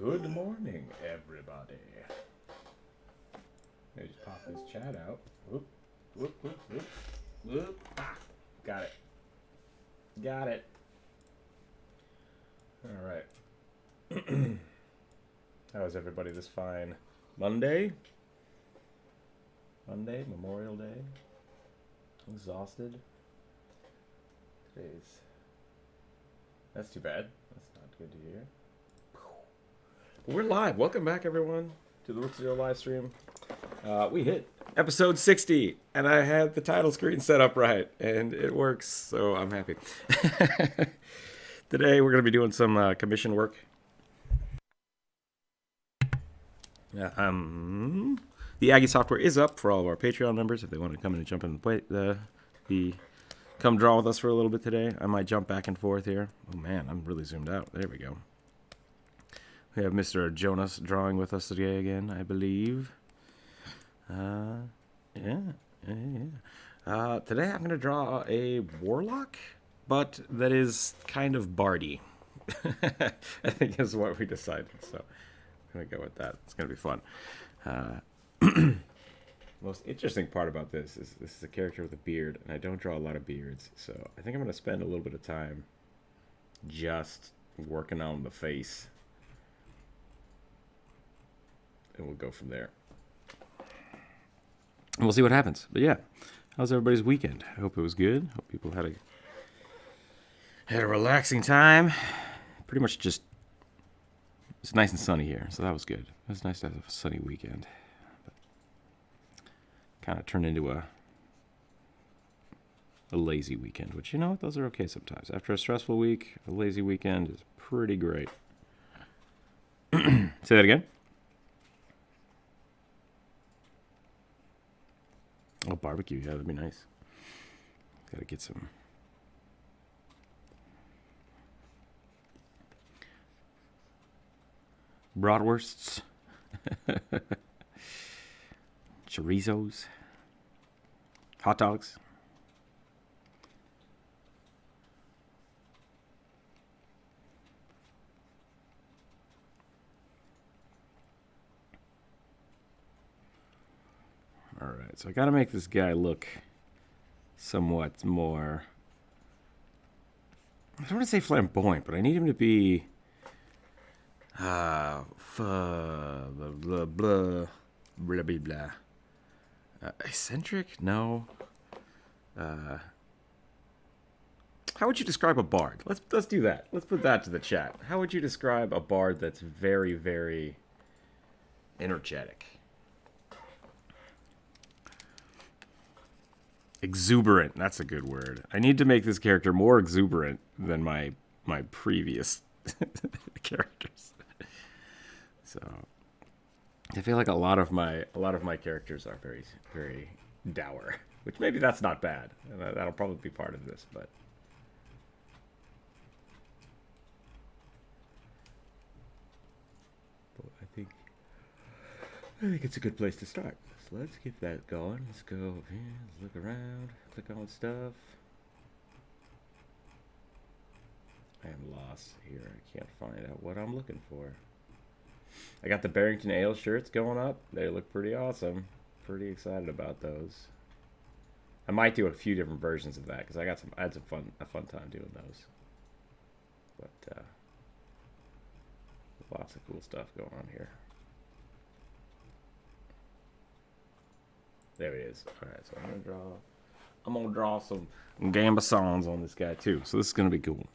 Good morning, everybody. Let me just pop this chat out. Whoop, whoop, whoop, whoop, whoop. Ah, got it. Got it. All right. How's everybody this fine Monday? Monday, Memorial Day. Exhausted. Today's... That's too bad. That's not good to hear. We're live. Welcome back, everyone, to the Rookzer0 live stream. We hit episode 60, and I had the title screen set up right, and it works, so I'm happy. Today, we're going to be doing some commission work. The Aggie software is up for all of our Patreon members if they want to come in and jump in and come draw with us for a little bit today. I might jump back and forth here. Oh man, I'm really zoomed out. There we go. We have Mr. Jonas drawing with us today again, I believe. Today I'm going to draw a Warlock, but that is kind of Bardy. I think is what we decided, so I'm going to go with that. It's going to be fun. Most interesting part about this is a character with a beard, and I don't draw a lot of beards, so I think I'm going to spend a little bit of time just working on the face. And we'll go from there. And we'll see what happens. But yeah, how's everybody's weekend? I hope it was good. Hope people had a relaxing time. Pretty much just, it's nice and sunny here, so that was good. It was nice to have a sunny weekend. But kind of turned into a lazy weekend, which, you know, those are okay sometimes. After a stressful week, a lazy weekend is pretty great. Say that again. Oh, barbecue, yeah, that'd be nice. Gotta get some bratwursts, chorizos, hot dogs. Alright, so I gotta make this guy look somewhat more, I don't want to say flamboyant, but I need him to be blah blah blah blah blah blah. Eccentric? No. How would you describe a bard? Let's do that. Let's put that to the chat. How would you describe a bard that's very, very energetic? Exuberant. That's a good word. I need to make this character more exuberant than my previous characters. So I feel like a lot of my characters are very, very dour, which maybe that's not bad. That'll probably be part of this, but I think it's a good place to start. So let's get that going. Let's go over here. Let's look around. Click on stuff. I am lost here. I can't find out what I'm looking for. I got the Barrington Ale shirts going up. They look pretty awesome. Pretty excited about those. I might do a few different versions of that because I had a fun time doing those. But lots of cool stuff going on here. There it is. Alright, so I'm gonna draw some gambasons on this guy too. So this is gonna be cool.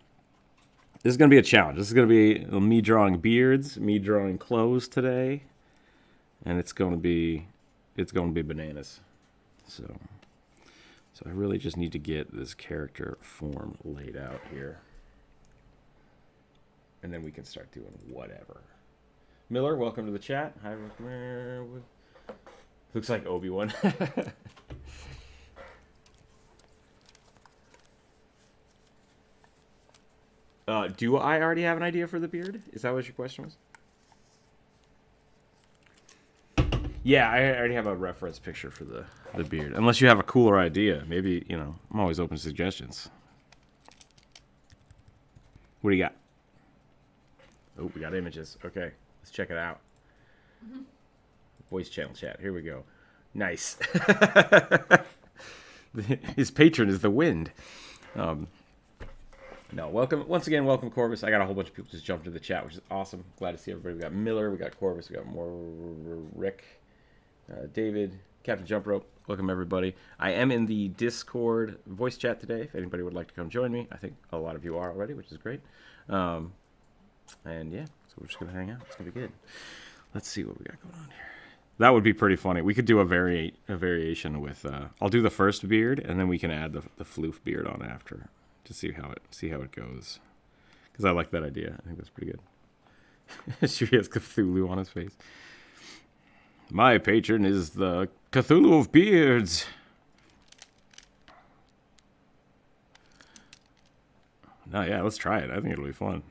This is gonna be a challenge. This is gonna be me drawing beards, me drawing clothes today, and it's gonna be bananas. So I really just need to get this character form laid out here, and then we can start doing whatever. Miller, welcome to the chat. Hi, looks like Obi-Wan. Do I already have an idea for the beard? Is that what your question was? Yeah, I already have a reference picture for the beard. Unless you have a cooler idea. Maybe, you know, I'm always open to suggestions. What do you got? Oh, we got images. Okay. Let's check it out. Voice channel chat. Here we go. Nice. His patron is the wind. No, welcome once again. Welcome, Corvus. I got a whole bunch of people just jumped into the chat, which is awesome. Glad to see everybody. We got Miller, we got Corvus, we got more Rick, David, Captain Jump Rope. Welcome everybody. I am in the Discord voice chat today. If anybody would like to come join me, I think a lot of you are already, which is great. And yeah, so we're just gonna hang out. It's gonna be good. Let's see what we got going on here. That would be pretty funny. We could do a variation with. I'll do the first beard, and then we can add the floof beard on after to see how it goes. Because I like that idea. I think that's pretty good. Sure, he has Cthulhu on his face. My patron is the Cthulhu of beards. No, yeah, let's try it. I think it'll be fun.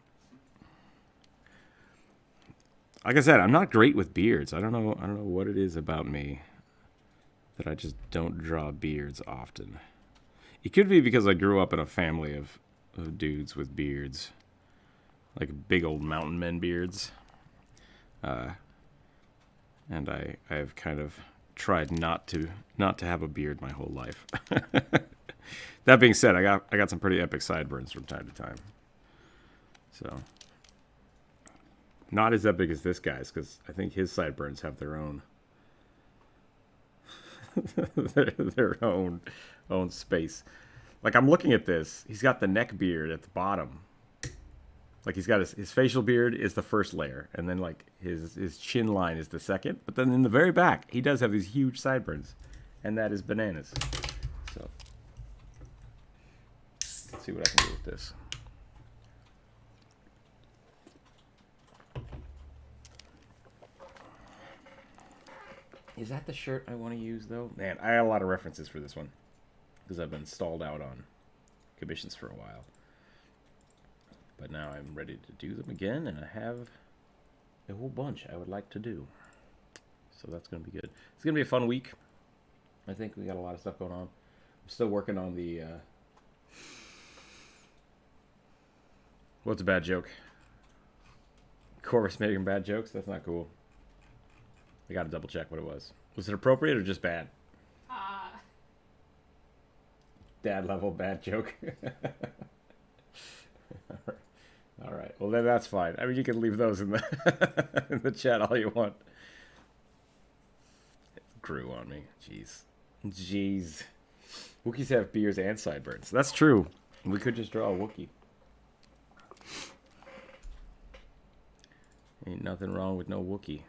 Like I said, I'm not great with beards. I don't know what it is about me that I just don't draw beards often. It could be because I grew up in a family of dudes with beards, like big old mountain men beards, and I've kind of tried not to have a beard my whole life. That being said, I got some pretty epic sideburns from time to time, so. Not as epic as this guy's, because I think his sideburns have their own their own space. Like, I'm looking at this. He's got the neck beard at the bottom. Like, he's got his facial beard is the first layer, and then, like, his chin line is the second. But then in the very back, he does have these huge sideburns, and that is bananas. So, let's see what I can do with this. Is that the shirt I want to use, though? Man, I had a lot of references for this one, because I've been stalled out on commissions for a while. But now I'm ready to do them again, and I have a whole bunch I would like to do. So that's going to be good. It's going to be a fun week. I think we got a lot of stuff going on. I'm still working on the... What's a bad joke? Corvus making bad jokes? That's not cool. I gotta double check what it was. Was it appropriate or just bad? Dad level bad joke. All right. Well, then that's fine. I mean, you can leave those in the in the chat all you want. It grew on me. Jeez. Wookiees have beards and sideburns. That's true. We could just draw a Wookiee. Ain't nothing wrong with no Wookiee.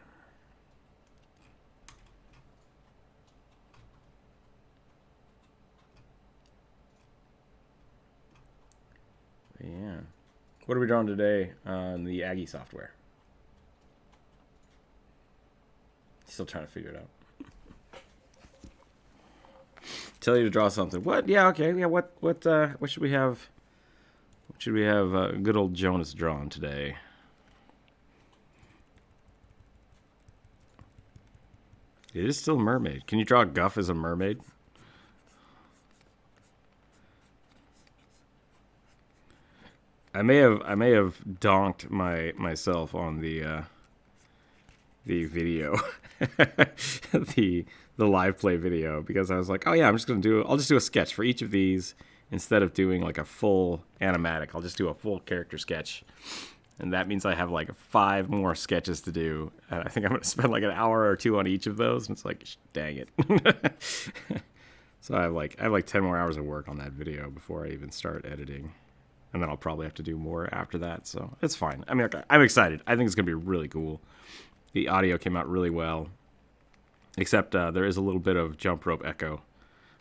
Yeah. What are we drawing today on the Aggie software? Still trying to figure it out. Tell you to draw something. What? Yeah, okay. Yeah, what should we have? What should we have good old Jonas drawn today? It is still a mermaid. Can you draw Guff as a mermaid? I may have donked myself on the video, the live play video, because I was like, oh yeah, I'll just do a sketch for each of these instead of doing like a full animatic. I'll just do a full character sketch, and that means I have like 5 more sketches to do, and I think I'm gonna spend like an hour or 2 on each of those, and it's like, dang it. So I have like 10 more hours of work on that video before I even start editing. And then I'll probably have to do more after that, so it's fine. I mean, okay, I'm excited. I think it's going to be really cool. The audio came out really well, except there is a little bit of jump rope echo,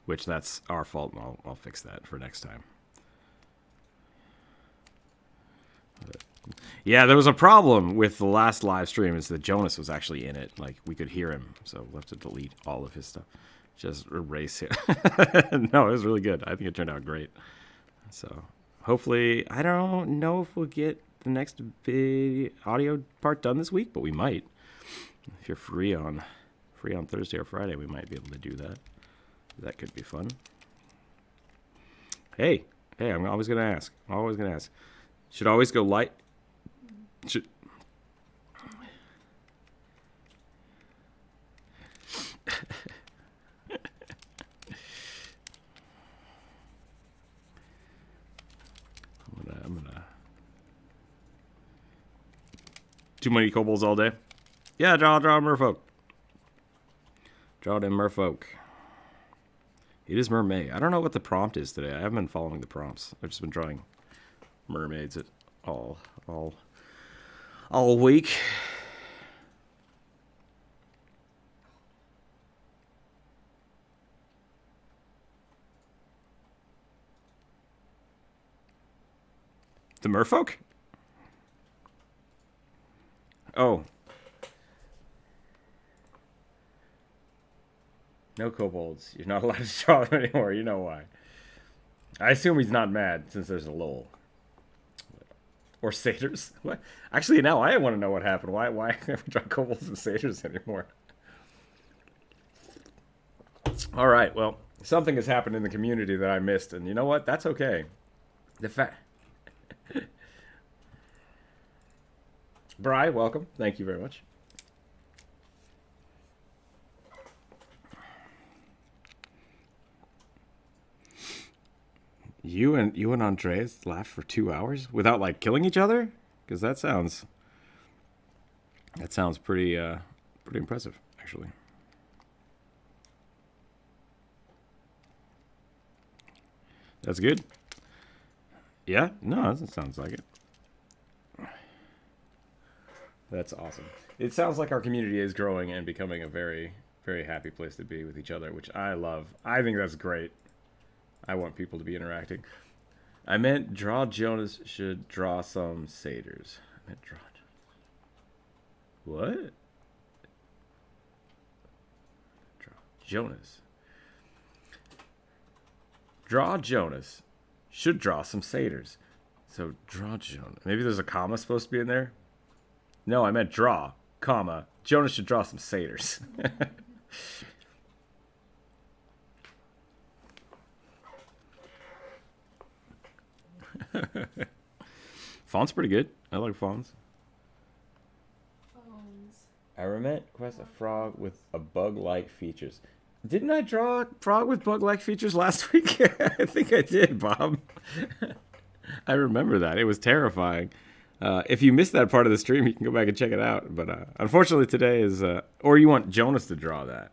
which that's our fault, and I'll fix that for next time. But, yeah, there was a problem with the last live stream, is that Jonas was actually in it. Like, we could hear him, so we'll have to delete all of his stuff. Just erase it. No, it was really good. I think it turned out great. So... hopefully, I don't know if we'll get the next big audio part done this week, but we might. If you're free on Thursday or Friday, we might be able to do that. That could be fun. Hey, I'm always gonna ask. Should always go light. Too many kobolds all day. Yeah, draw merfolk. Draw them merfolk. It is mermaid. I don't know what the prompt is today. I haven't been following the prompts. I've just been drawing mermaids at all week. The merfolk? Oh. No kobolds. You're not allowed to draw them anymore. You know why. I assume he's not mad since there's a lull. Or satyrs. What? Actually, now I want to know what happened. Why can't we draw kobolds and satyrs anymore? All right, well, something has happened in the community that I missed, and you know what? That's okay. The fact... Bri, welcome. Thank you very much. You and Andreas laughed for 2 hours without like killing each other? Because that sounds pretty impressive, actually. That's good. Yeah, no, that sounds like it. That's awesome. It sounds like our community is growing and becoming a very, very happy place to be with each other, which I love. I think that's great. I want people to be interacting. I meant draw Jonas should draw some satyrs. I meant draw. What? Draw Jonas. Draw Jonas should draw some satyrs. So draw Jonas. Maybe there's a comma supposed to be in there. No, I meant draw, comma. Jonas should draw some satyrs. Fawn's pretty good. I like Fawns. I meant quest a frog with a bug-like features. Didn't I draw a frog with bug-like features last week? I think I did, Bob. I remember that. It was terrifying. If you missed that part of the stream, you can go back and check it out. But unfortunately, today is... or you want Jonas to draw that.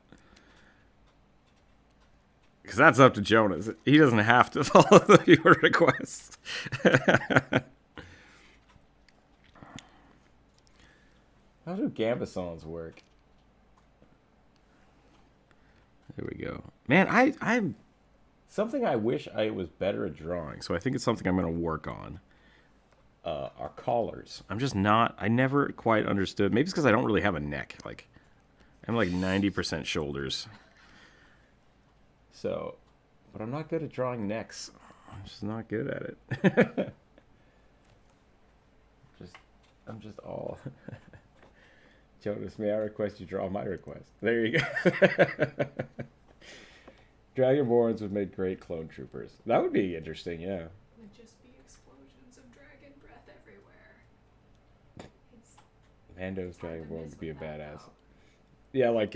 Because that's up to Jonas. He doesn't have to follow your requests. How do gambesons work? There we go. Man, I'm... Something I wish I was better at drawing. So I think it's something I'm going to work on. Are collars. I'm just not... I never quite understood. Maybe it's because I don't really have a neck. Like, I'm like 90% shoulders. So, but I'm not good at drawing necks. I'm just not good at it. I'm just all... Jonas, may I request you draw my request? There you go. Dragonborns would make great clone troopers. That would be interesting, yeah. Would just be explosions of dragon breath everywhere. Mando's Dragonborn would be a badass. Yeah, like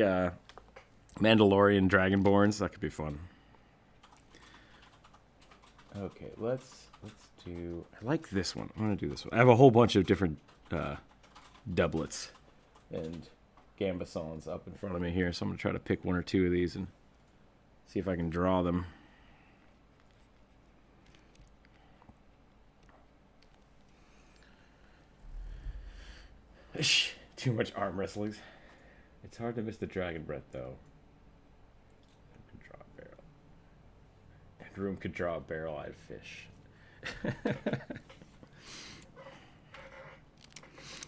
Mandalorian Dragonborns. That could be fun. Okay, let's do... I like this one. I'm going to do this one. I have a whole bunch of different doublets and gambesons up in front of me here, so I'm going to try to pick one or two of these and see if I can draw them. Too much arm wrestlings. It's hard to miss the dragon breath, though. Room could draw a barrel. And room could draw a barrel-eyed fish.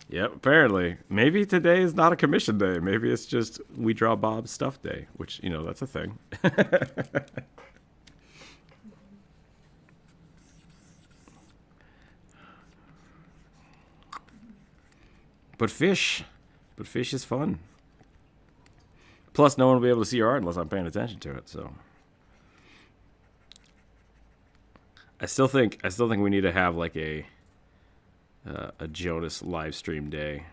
Yep, apparently. Maybe today is not a commission day. Maybe it's just we draw Bob's stuff day, which, you know, that's a thing. But fish is fun. Plus, no one will be able to see your art unless I'm paying attention to it. So, I still think we need to have like a Jonas live stream day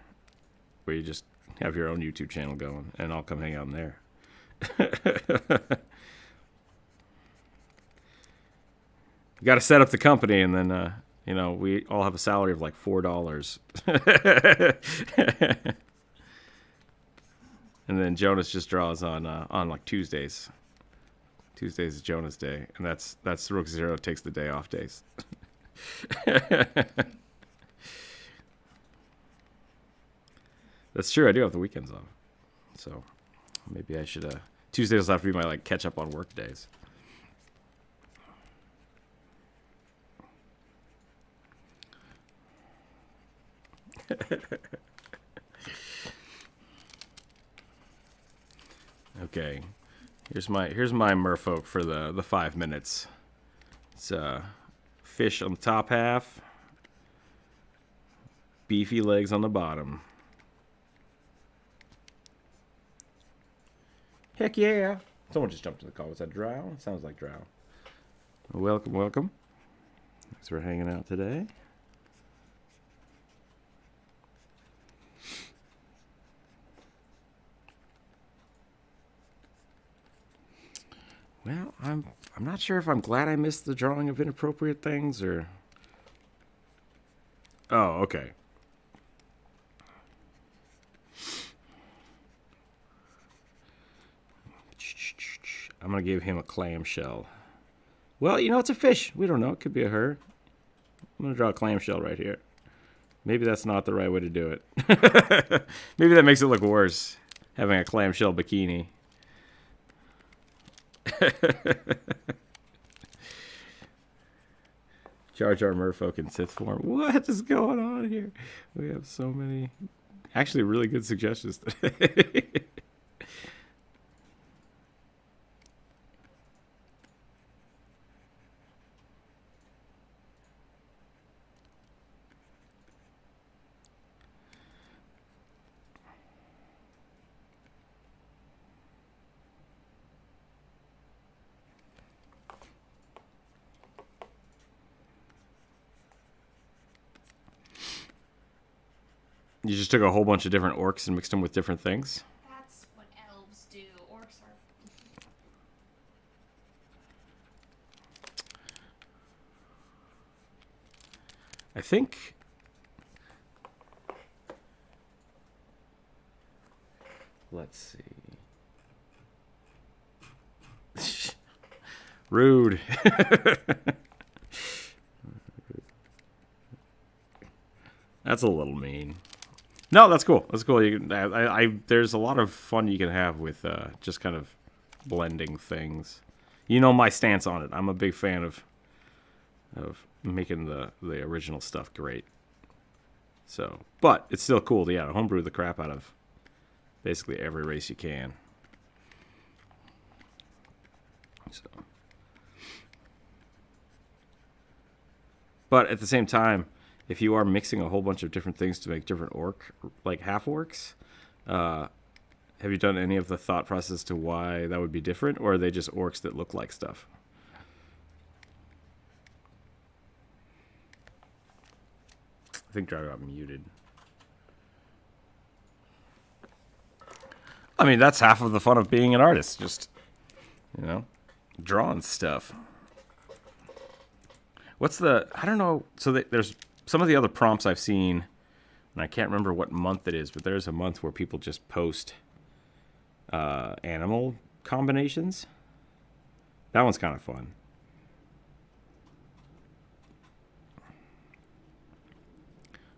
where you just have your own YouTube channel going, and I'll come hang out in there. You got to set up the company, and then You know, we all have a salary of like $4. And then Jonas just draws on like Tuesdays. Tuesdays is Jonas Day, and that's Rookzer0 takes the day off days. That's true. I do have the weekends off, so maybe I should. Tuesdays will have to be my like catch up on work days. Okay, here's my merfolk for the 5 minutes. It's fish on the top half, beefy legs on the bottom. Heck yeah! Someone just jumped in the call. Was that Drow? It sounds like Drow. Welcome, welcome. Thanks for hanging out today. Well, I'm not sure if I'm glad I missed the drawing of inappropriate things or. Oh, okay. I'm gonna give him a clamshell. Well, you know, it's a fish. We don't know. It could be a her. I'm gonna draw a clamshell right here. Maybe that's not the right way to do it. Maybe that makes it look worse, having a clamshell bikini. Jar Jar Merfolk in Sith form. What is going on here? We have so many, actually, really good suggestions today. You just took a whole bunch of different orcs and mixed them with different things? That's what elves do. Orcs are... I think... Let's see. Rude. That's a little mean. No, that's cool. That's cool. You can, there's a lot of fun you can have with just kind of blending things. You know my stance on it. I'm a big fan of making the original stuff great. So, but it's still cool to homebrew the crap out of basically every race you can. So, but at the same time, if you are mixing a whole bunch of different things to make different like half orcs, have you done any of the thought process to why that would be different, or are they just orcs that look like stuff? I think Drow got muted. I mean, that's half of the fun of being an artist, just, drawing stuff. I don't know, so there's some of the other prompts I've seen, and I can't remember what month it is, but there's a month where people just post animal combinations. That one's kind of fun.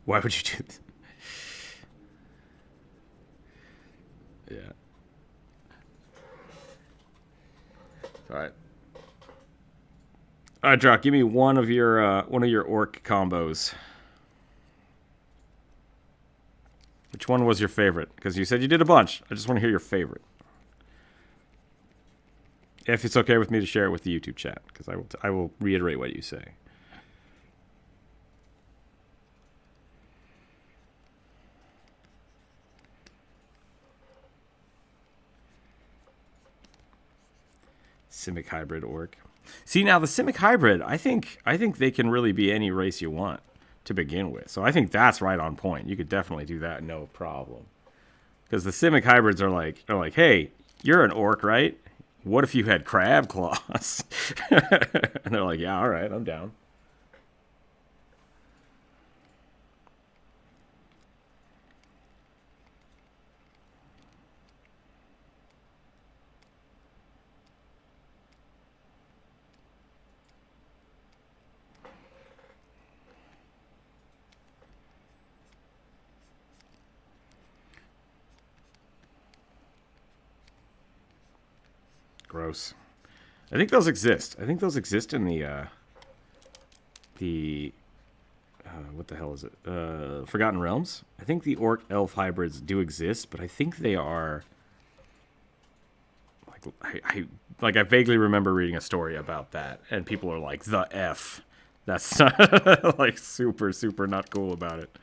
Why would you do this? Yeah. All right. All right, Drock, give me one of your orc combos. Which one was your favorite? Because you said you did a bunch. I just want to hear your favorite. If it's okay with me to share it with the YouTube chat, because I will reiterate what you say. Simic hybrid orc. See, now the Simic hybrid, I think they can really be any race you want to begin with. So I think that's right on point. You could definitely do that, no problem. Because the Simic hybrids are like, hey, you're an orc, right? What if you had crab claws? And they're like, yeah, all right, I'm down. Gross. I think those exist. I think those exist in the what the hell is it? Forgotten Realms. I think the orc elf hybrids do exist, but I think they are like I vaguely remember reading a story about that, and people are like, the F. That's like super not cool about it.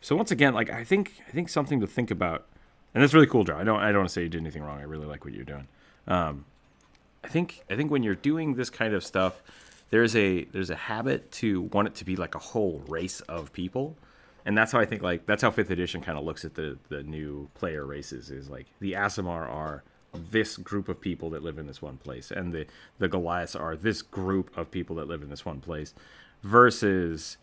So once again, like I think something to think about, and that's really cool, Joe. I don't want to say you did anything wrong. I really like what you're doing. I think when you're doing this kind of stuff, there's a habit to want it to be like a whole race of people, and that's how I think that's how 5th edition kind of looks at the new player races, is like the Aasimar are this group of people that live in this one place, and the Goliaths are this group of people that live in this one place, versus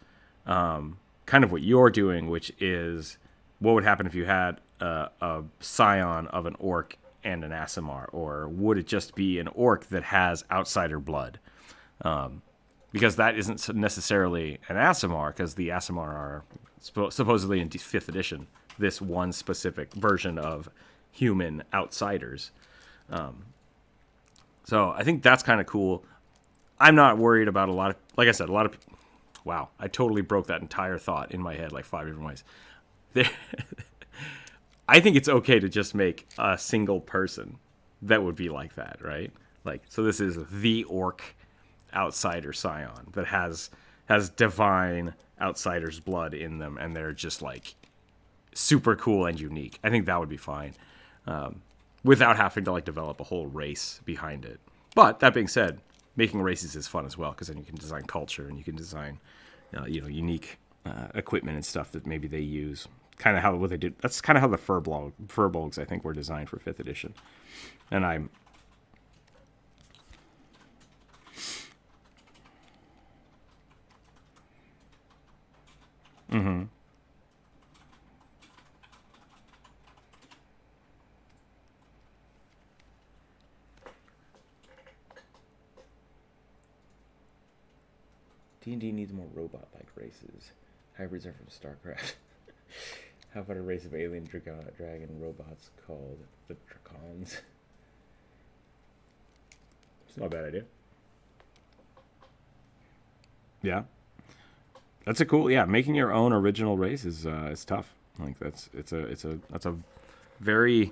kind of what you're doing, which is what would happen if you had a scion of an orc and an Aasimar, or would it just be an orc that has outsider blood? Because that isn't necessarily an Aasimar, because the Aasimar are supposedly in 5th edition this one specific version of human outsiders. So I think that's kind of cool. I'm not worried about a lot of, like I said, a lot of. Wow, I totally broke that entire thought in my head like 5 different ways. I think it's okay to just make a single person that would be like that, right? Like, so this is the orc outsider scion that has divine outsider's blood in them, and they're just like super cool and unique. I think that would be fine, without having to like develop a whole race behind it. But that being said, making races is fun as well, because then you can design culture and you can design, unique equipment and stuff that maybe they use. Kind of how what they did. That's kind of how the furbolgs I think were designed for 5th edition. And I'm. Mm-hmm. D&D needs more robot-like races. Hybrids are from StarCraft. How about a race of alien dragon robots called the Dracons? It's not a bad idea. Yeah, that's a cool. Yeah, making your own original race is tough. Like that's a very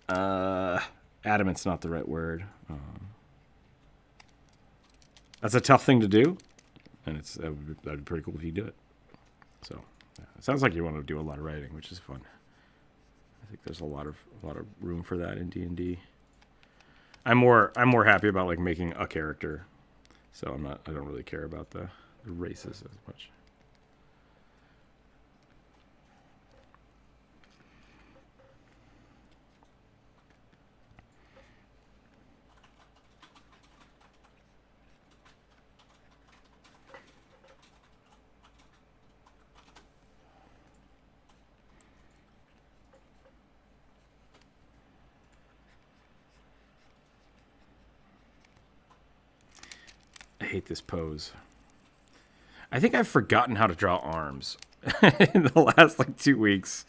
adamant's not the right word. That's a tough thing to do, and that'd be pretty cool if you do it. So. It sounds like you want to do a lot of writing, which is fun. I think there's a lot of room for that in D&D. I'm more happy about like making a character, so I don't really care about the races as much. I hate this pose. I think I've forgotten how to draw arms in the last like 2 weeks.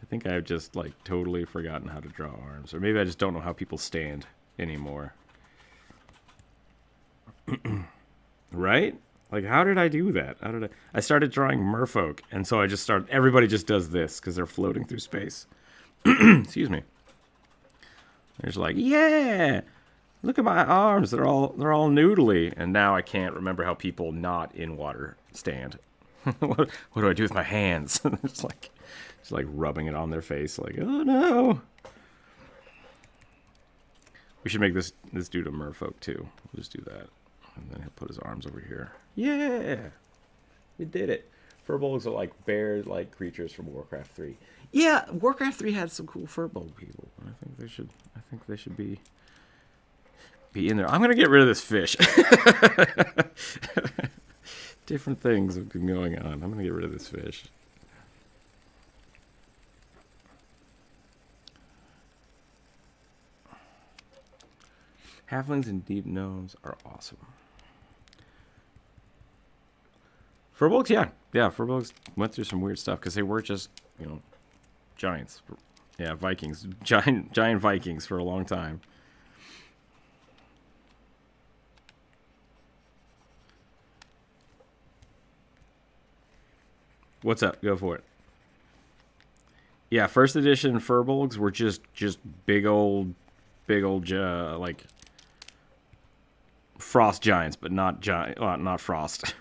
I think I've just like totally forgotten how to draw arms, or maybe I just don't know how people stand anymore. Right? Like, how did I do that? I started drawing merfolk, and so everybody just does this because they're floating through space. Excuse me. They're just like, yeah, look at my arms. They're all noodly. And now I can't remember how people not in water stand. what do I do with my hands? It's like rubbing it on their face. Like, oh no. We should make this dude a merfolk too. We'll just do that. And then he'll put his arms over here. Yeah. We did it. Furbolgs are like bear-like creatures from Warcraft 3. Yeah, Warcraft 3 had some cool furbolg people. I think they should be in there. I'm gonna get rid of this fish. Different things have been going on. I'm gonna get rid of this fish. Halflings and deep gnomes are awesome. Furbolgs, yeah. Yeah, Furbolgs went through some weird stuff because they were just, you know, giants. Yeah, Vikings. Giant Vikings for a long time. What's up? Go for it. Yeah, first edition Furbolgs were just big old like frost giants, but not giant, not frost.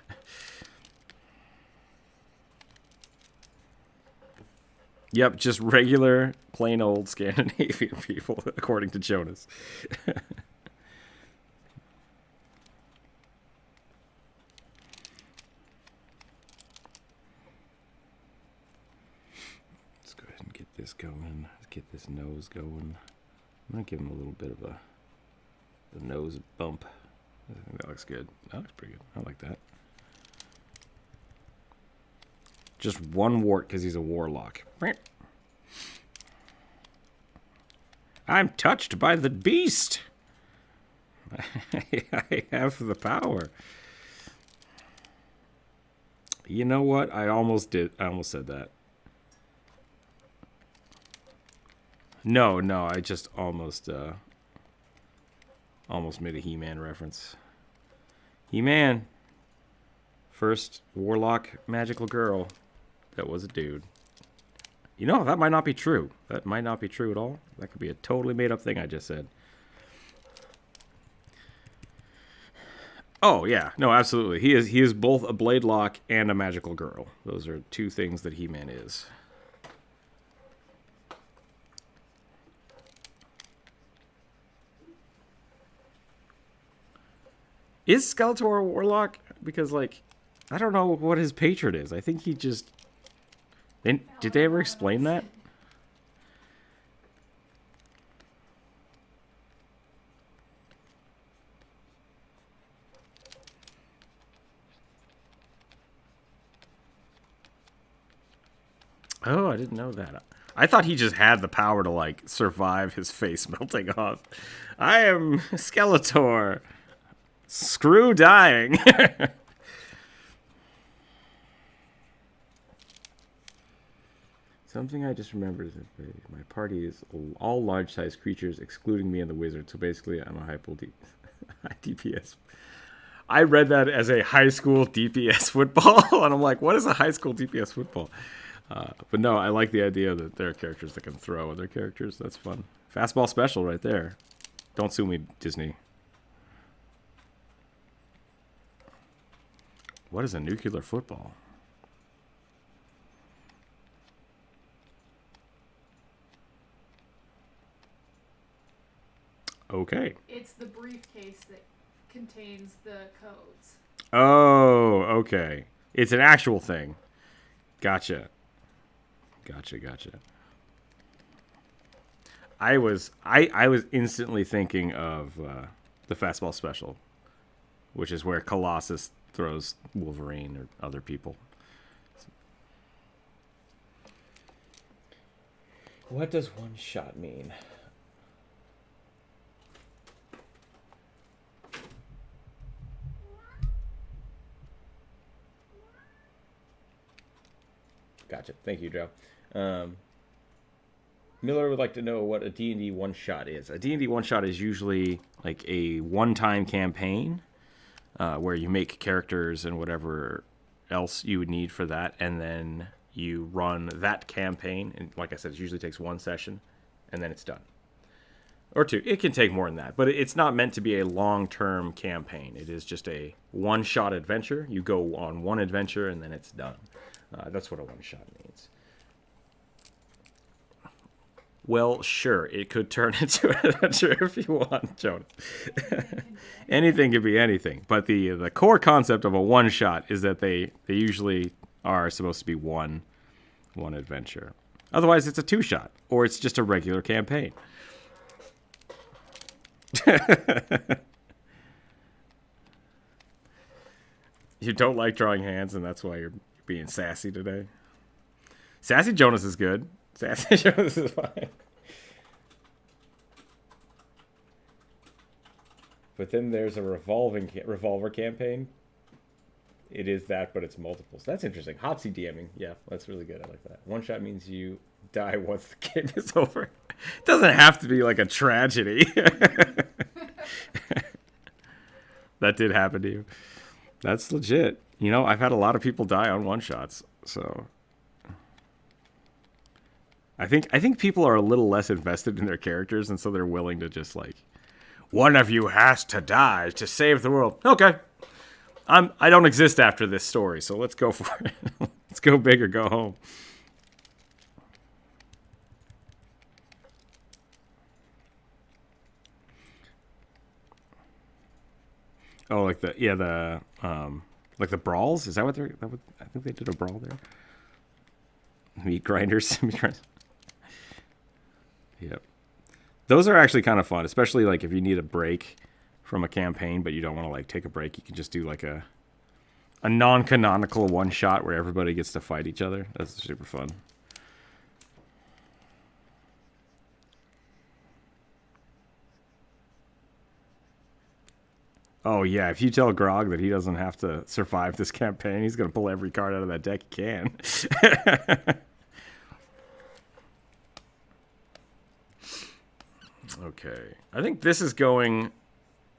Yep, just regular, plain old Scandinavian people, according to Jonas. Let's go ahead and get this going. Let's get this nose going. I'm going to give him a little bit of the nose bump. I think that looks good. That looks pretty good. I like that. Just one wart because he's a warlock. I'm touched by the beast. I have the power. You know what? I almost did. I almost said that. No, I just almost made a He-Man reference. He-Man. First warlock magical girl that was a dude. You know, that might not be true. That might not be true at all. That could be a totally made-up thing I just said. Oh, yeah. No, absolutely. He is both a Bladelock and a magical girl. Those are two things that He-Man is. Is Skeletor a Warlock? Because, like, I don't know what his patron is. I think he just... Did they ever explain that? Oh, I didn't know that. I thought he just had the power to, like, survive his face melting off. I am Skeletor. Screw dying. Something I just remembered is that my party is all large-sized creatures, excluding me and the wizard. So basically, I'm a high DPS. I read that as a high school DPS football, and I'm like, what is a high school DPS football? But no, I like the idea that there are characters that can throw other characters. That's fun. Fastball special right there. Don't sue me, Disney. What is a nuclear football? Okay. It's the briefcase that contains the codes. Oh, okay. It's an actual thing. Gotcha. I was instantly thinking of the fastball special, which is where Colossus throws Wolverine or other people. What does one shot mean? Gotcha. Thank you, Joe. Miller would like to know what a D&D one-shot is. A D&D one-shot is usually like a one-time campaign where you make characters and whatever else you would need for that, and then you run that campaign. And like I said, it usually takes one session, and then it's done. Or two. It can take more than that, but it's not meant to be a long-term campaign. It is just a one-shot adventure. You go on one adventure, and then it's done. That's what a one-shot means. Well, sure, it could turn into an adventure if you want, Jonah. Anything could be anything. But the core concept of a one-shot is that they usually are supposed to be one adventure. Otherwise, it's a two-shot, or it's just a regular campaign. You don't like drawing hands, and that's why you're being sassy today. Sassy Jonas is good. Sassy Jonas is fine. But then there's a revolver campaign. It is that, but it's multiples. That's interesting. Hotsy DMing. Yeah, that's really good. I like that. One shot means you die once the game is over. It doesn't have to be like a tragedy. That did happen to you. That's legit. You know, I've had a lot of people die on one shots, so I think people are a little less invested in their characters, and so they're willing to just like, one of you has to die to save the world. Okay. I don't exist after this story, so let's go for it. Let's go big or go home. Oh, like the brawls? Is that what they're? I think they did a brawl there. Meat grinders. Yep. Those are actually kind of fun, especially like if you need a break from a campaign, but you don't want to like take a break. You can just do like a non-canonical one shot where everybody gets to fight each other. That's super fun. Oh yeah, if you tell Grog that he doesn't have to survive this campaign, he's gonna pull every card out of that deck he can. Okay, I think this is going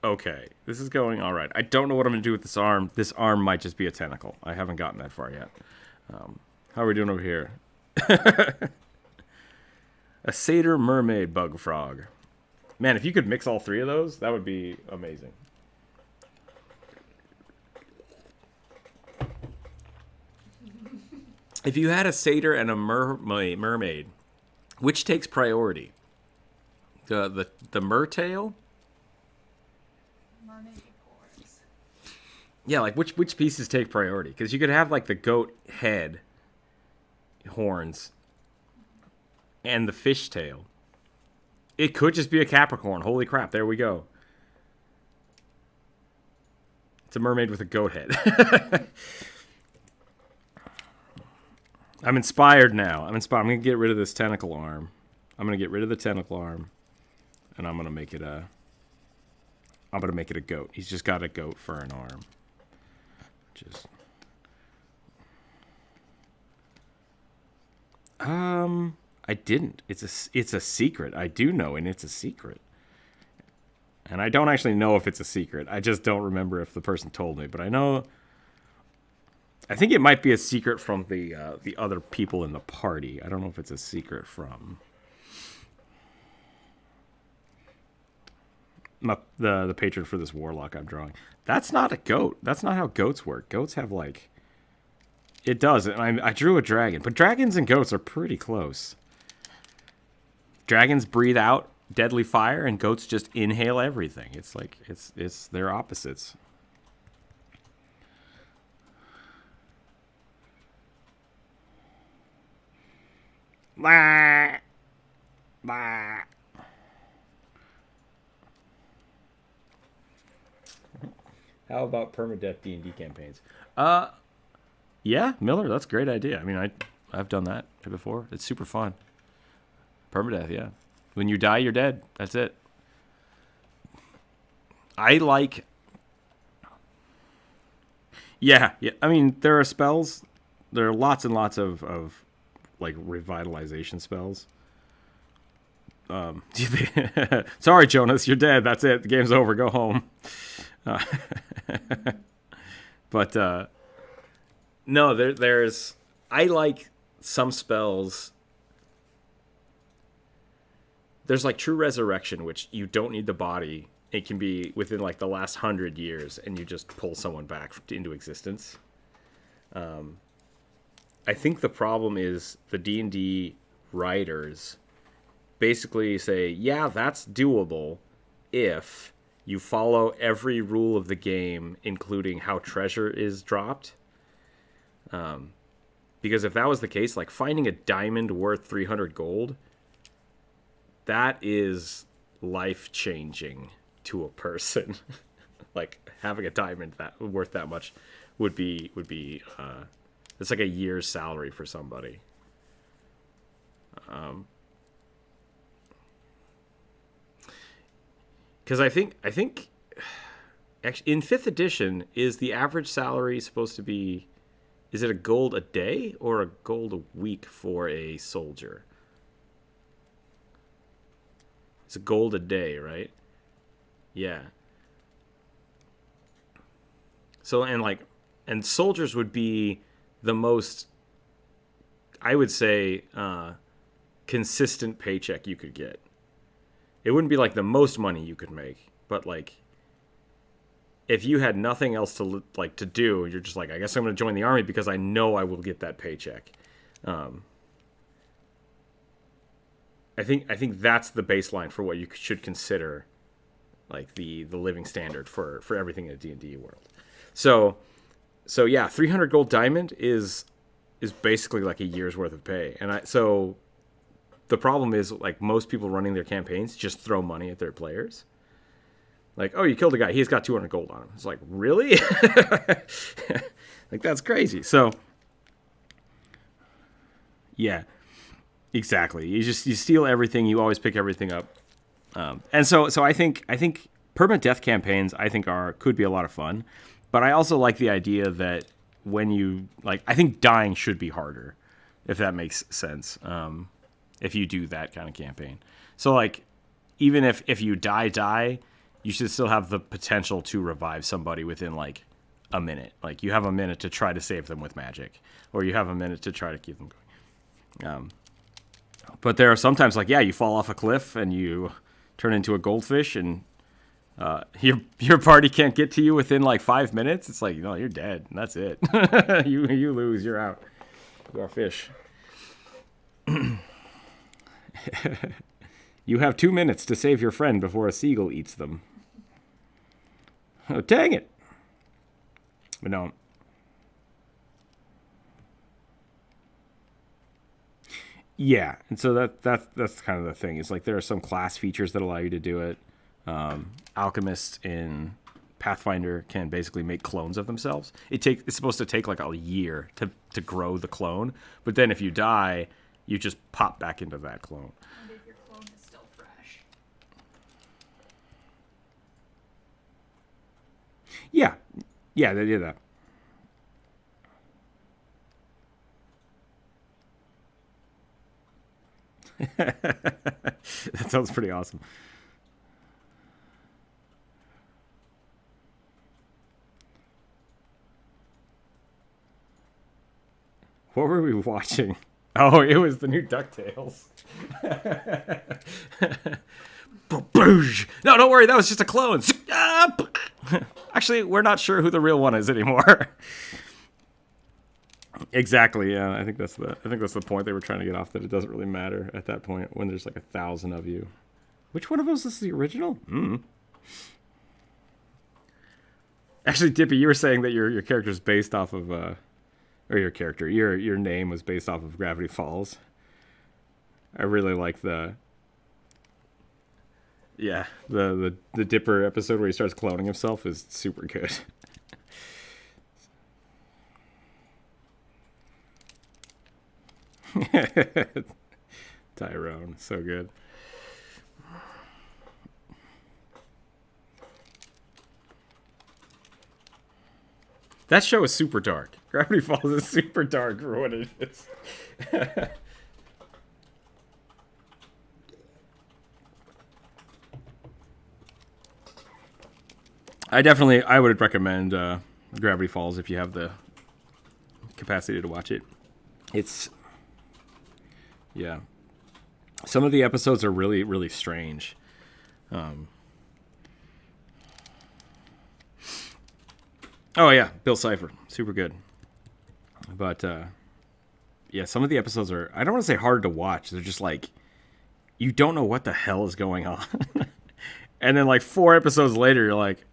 okay. This is going all right. I don't know what I'm gonna do with this arm. This arm might just be a tentacle. I haven't gotten that far yet. How are we doing over here? A Satyr Mermaid Bug Frog. Man, if you could mix all three of those, that would be amazing. If you had a satyr and a mermaid, which takes priority? The mertail? Mermaid horns. Yeah, like which pieces take priority? Because you could have like the goat head, horns, and the fish tail. It could just be a Capricorn. Holy crap! There we go. It's a mermaid with a goat head. I'm inspired now. I'm inspired. I'm going to get rid of this tentacle arm. I'm going to get rid of the tentacle arm. And I'm going to make it a goat. He's just got a goat for an arm. Just I didn't. It's a secret. I do know, and it's a secret. And I don't actually know if it's a secret. I just don't remember if the person told me, but I know. I think it might be a secret from the other people in the party. I don't know if it's a secret from the patron for this warlock I'm drawing. That's not a goat. That's not how goats work. Goats have like... It does. And I drew a dragon. But dragons and goats are pretty close. Dragons breathe out deadly fire, and goats just inhale everything. It's like... It's their opposites. Bah. Bah. How about permadeath D&D campaigns? Yeah, Miller, that's a great idea. I mean, I've done that before. It's super fun. Permadeath, yeah. When you die, you're dead. That's it. I like... Yeah. I mean, there are spells. There are lots and lots of like revitalization spells. Sorry, Jonas, you're dead. That's it. The game's over. Go home. But no, there's. I like some spells. There's like True Resurrection, which you don't need the body. It can be within like the last 100 years, and you just pull someone back into existence. I think the problem is the D&D writers basically say, yeah, that's doable if you follow every rule of the game, including how treasure is dropped. Because if that was the case, like finding a diamond worth 300 gold, that is life-changing to a person. Like having a diamond that worth that much would be it's like a year's salary for somebody. Because I think actually, in 5th edition, is the average salary supposed to be, is it a gold a day or a gold a week for a soldier? It's a gold a day, right? Yeah. So, and soldiers would be the most, I would say, consistent paycheck you could get. It wouldn't be like the most money you could make, but like, if you had nothing else to do, you're just like, I guess I'm going to join the army because I know I will get that paycheck. I think that's the baseline for what you should consider, like the living standard for everything in a D&D world. So yeah, 300 gold diamond is basically like a year's worth of pay. And so the problem is, like, most people running their campaigns just throw money at their players. Like, oh, you killed a guy, he's got 200 gold on him. It's like, really? Like, that's crazy. So yeah, exactly. You steal everything. You always pick everything up. And so I think permanent death campaigns, I think, could be a lot of fun. But I also like the idea that when you, like, I think dying should be harder, if that makes sense. If you do that kind of campaign. So, like, even if you die, you should still have the potential to revive somebody within, like, a minute. Like, you have a minute to try to save them with magic, or you have a minute to try to keep them going. But there are sometimes, like, yeah, you fall off a cliff and you turn into a goldfish, and your party can't get to you within like 5 minutes. It's like, you're dead, and that's it. you lose, you're out. You are fish. You have 2 minutes to save your friend before a seagull eats them. Oh, dang it. But no. Yeah, and so that's kind of the thing. It's like there are some class features that allow you to do it. Alchemists in Pathfinder can basically make clones of themselves. It's supposed to take like a year to grow the clone, but then if you die, you just pop back into that clone. And if your clone is still fresh. Yeah, they did that. That sounds pretty awesome. What were we watching? Oh, it was the new DuckTales. No, don't worry, that was just a clone. Actually, we're not sure who the real one is anymore. Exactly, yeah. I think that's the point they were trying to get off, that it doesn't really matter at that point when there's like 1,000 of you. Which one of us is the original? Actually, Dippy, you were saying that your character's based off of or your name was based off of Gravity Falls. I really like the Dipper episode where he starts cloning himself is super good. Tyrone, so good. That show is super dark. Gravity Falls is super dark for what it is. I would recommend Gravity Falls if you have the capacity to watch it. Yeah. Some of the episodes are really, really strange. Oh, yeah. Bill Cipher. Super good. But, yeah, some of the episodes are, I don't want to say hard to watch. They're just like, you don't know what the hell is going on. And then, like, 4 episodes later, you're like,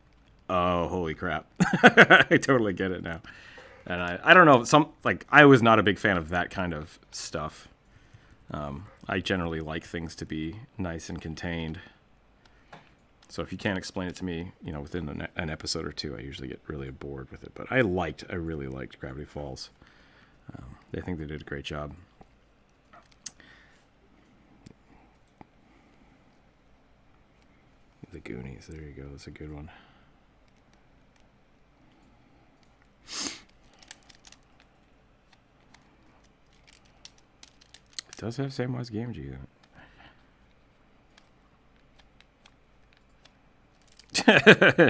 oh, holy crap. I totally get it now. And I don't know, I was not a big fan of that kind of stuff. I generally like things to be nice and contained. So if you can't explain it to me, within an episode or 2, I usually get really bored with it. But I really liked Gravity Falls. I think they did a great job. The Goonies, there you go. That's a good one. does have Samwise Gamgee in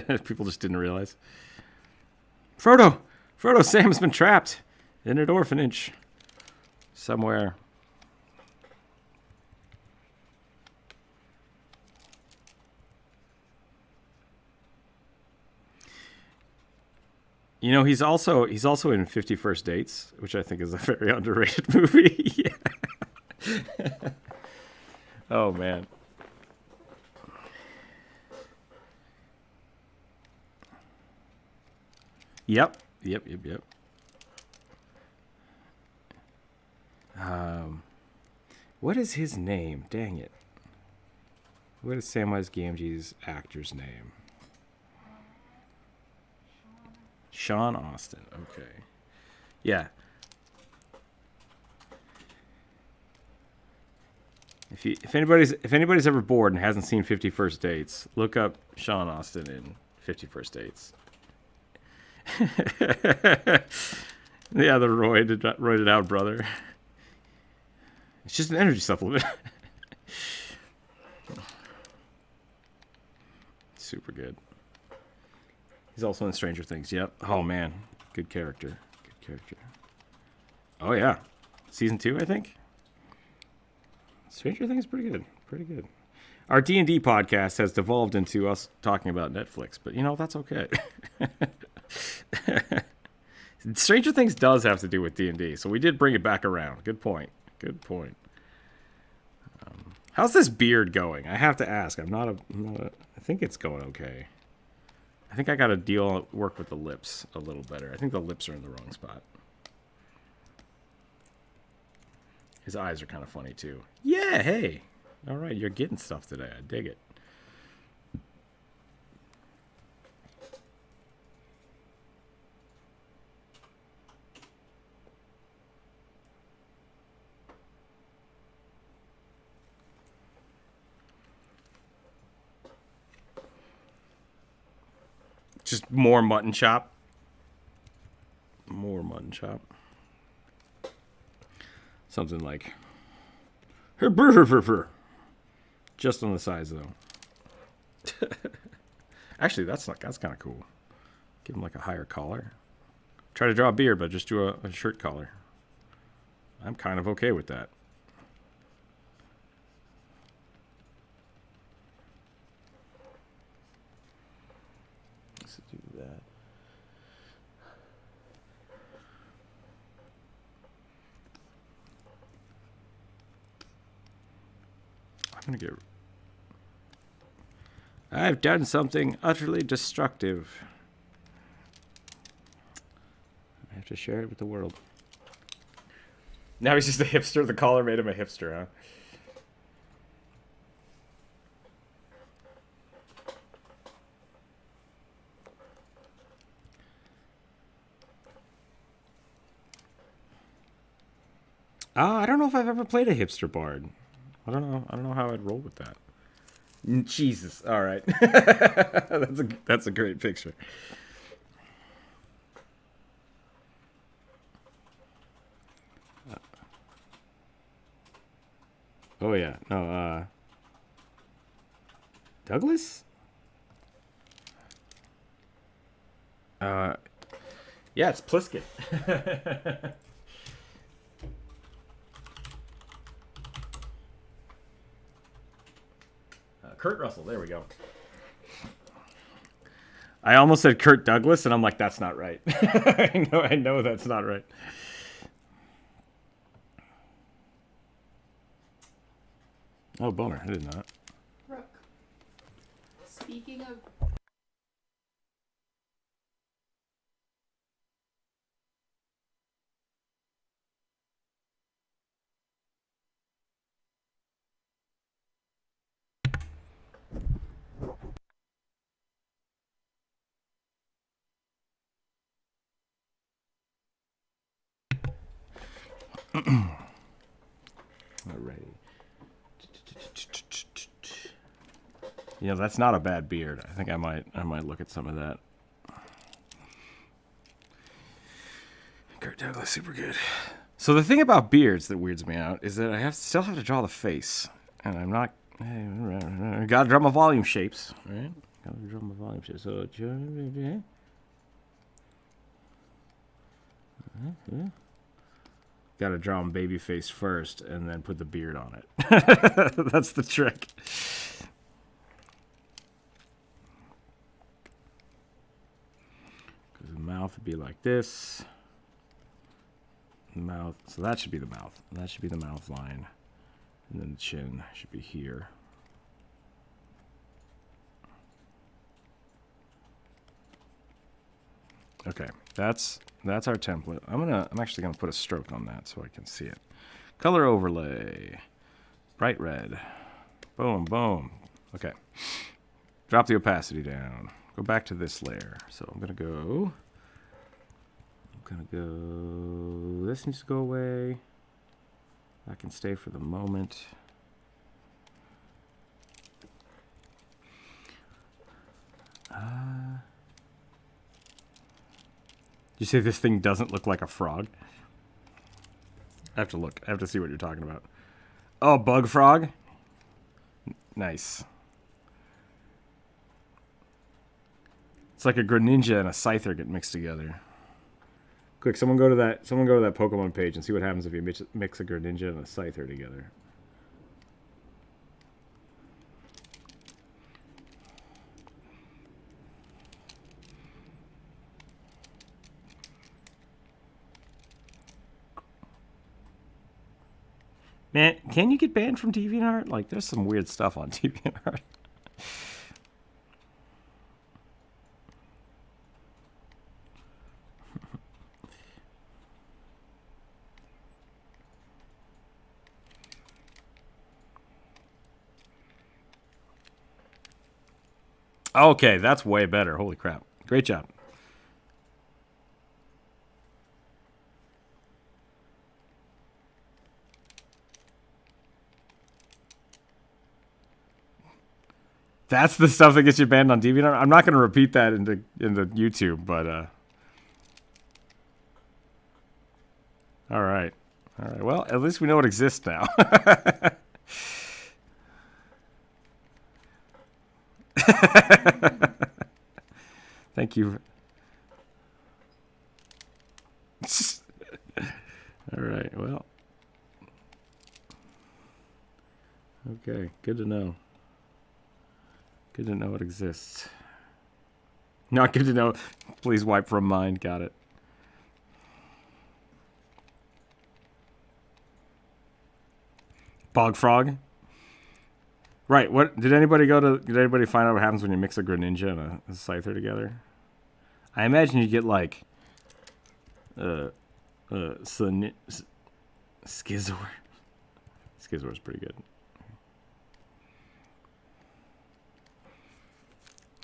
it. People just didn't realize. Frodo, Sam's been trapped in an orphanage somewhere. You know, he's also in 50 First Dates, which I think is a very underrated movie. Yeah. Oh man. Yep. What is his name? Dang it. What is Samwise Gamgee's actor's name? Sean Austin. Okay. Yeah. If anybody's ever bored and hasn't seen 50 First Dates, look up Sean Austin in 50 First Dates. Yeah, the roided out brother. It's just an energy supplement. Super good. He's also in Stranger Things. Yep. Oh man, good character. Oh yeah, season 2, I think. Stranger Things is pretty good. Our D&D podcast has devolved into us talking about Netflix, but you know, that's okay. Stranger Things does have to do with D&D, so we did bring it back around. Good point. How's this beard going? I have to ask. I think it's going okay. I think I got to work with the lips a little better. I think the lips are in the wrong spot. His eyes are kind of funny too. Yeah, hey. All right, you're getting stuff today. I dig it. Just more mutton chop. Something like just on the sides though. Actually, that's kind of cool. Give him like a higher collar. Try to draw a beard, but just do a shirt collar. I'm kind of okay with that. Let's do that. I'm gonna I've done something utterly destructive. I have to share it with the world. Now he's just a hipster. The collar made him a hipster, huh? I don't know if I've ever played a hipster bard. I don't know how I'd roll with that. Jesus. All right. That's a great picture. Oh yeah. No, Douglas? Yeah, it's Plisket. Kurt Russell, there we go. I almost said Kurt Douglas, and I'm like, that's not right. I know that's not right. Oh, boner, I did not. Rook. Speaking of... Alrighty. You know, that's not a bad beard. I think I might look at some of that. Kurt Douglas, super good. So the thing about beards that weirds me out is that I still have to draw the face, and I'm not. Gotta draw my volume shapes, right? Gotta draw my volume shapes. So. Gotta draw him baby face first, and then put the beard on it. That's the trick. Because the mouth would be like this. Mouth, so that should be the mouth. That should be the mouth line, and then the chin should be here. Okay, that's our template. I'm actually gonna put a stroke on that so I can see it. Color overlay, bright red. Boom, boom. Okay, drop the opacity down. Go back to this layer. So I'm gonna go. This needs to go away. That can stay for the moment. You say this thing doesn't look like a frog? I have to look. I have to see what you're talking about. Oh, bug frog? Nice. It's like a Greninja and a Scyther get mixed together. Quick, someone go to that Pokemon page and see what happens if you mix a Greninja and a Scyther together. Man, can you get banned from D&Dart? Like, there's some weird stuff on D&Dart. Okay, that's way better. Holy crap. Great job. That's the stuff that gets you banned on DeviantArt. I'm not going to repeat that into YouTube, but all right. All right. Well, at least we know it exists now. Thank you. All right. Well. Okay. Good to know. Good to know it exists. Not good to know. Please wipe from mine. Got it. Bog frog. Right. What did anybody Did anybody find out what happens when you mix a Greninja and a Scyther together? I imagine you get like Skizor. Skizor is pretty good.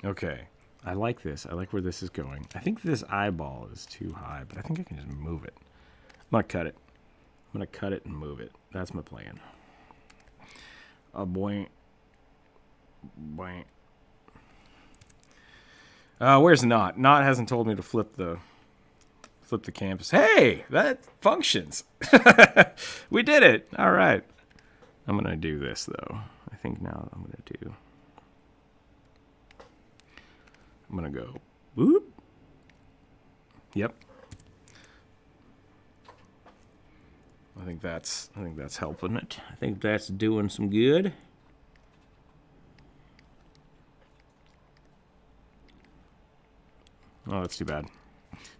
Okay, I like this. I like where this is going. I think this eyeball is too high, but I think I can just move it. I'm gonna cut it. I'm gonna cut it and move it. That's my plan. Boing. Boing. Where's Not? Not hasn't told me to flip the canvas. Hey, that functions. We did it. All right. I'm gonna do this though. I think now I'm gonna go. Whoop. Yep. I think that's helping it. I think that's doing some good. Oh, that's too bad.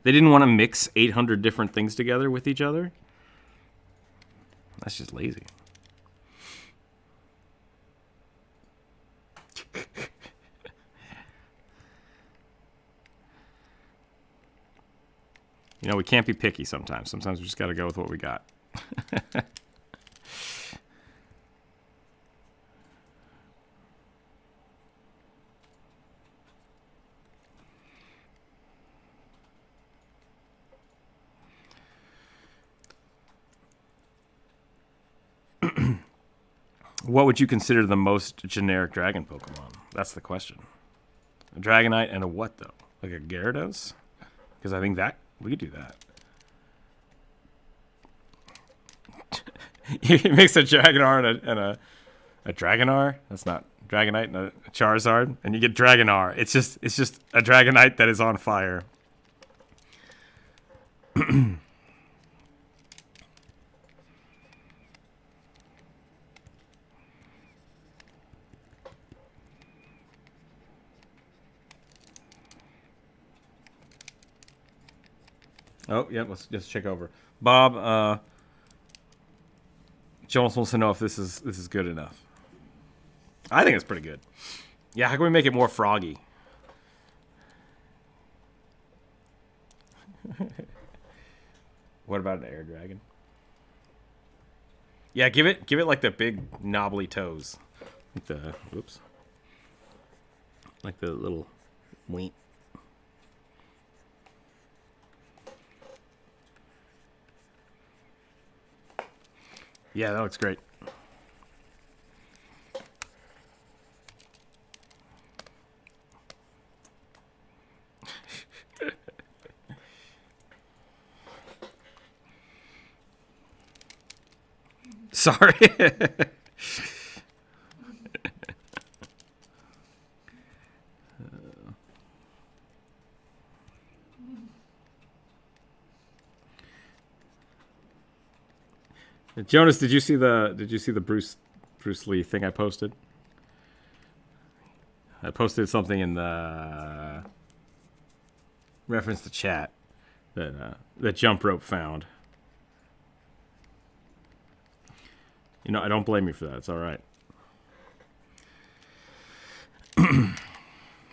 They didn't want to mix 800 different things together with each other. That's just lazy. You know, we can't be picky sometimes. Sometimes we just got to go with what we got. What would you consider the most generic dragon Pokemon? That's the question. A Dragonite and a what, though? Like a Gyarados? Because I think that we could do that. You mix a Dragonar and a Dragonar. That's not Dragonite and a Charizard, and you get Dragonar. It's just a Dragonite that is on fire. Oh, yeah, let's just check over. Bob, Jonas wants to know if this is good enough. I think it's pretty good. Yeah, how can we make it more froggy? What about an air dragon? Yeah, give it like the big knobbly toes. Like the oops. Like the little weep. Yeah, that looks great. Sorry. Jonas, did you see the Bruce Lee thing I posted? I posted something in the reference to chat that Jump Rope found. You know, I don't blame you for that. It's all right.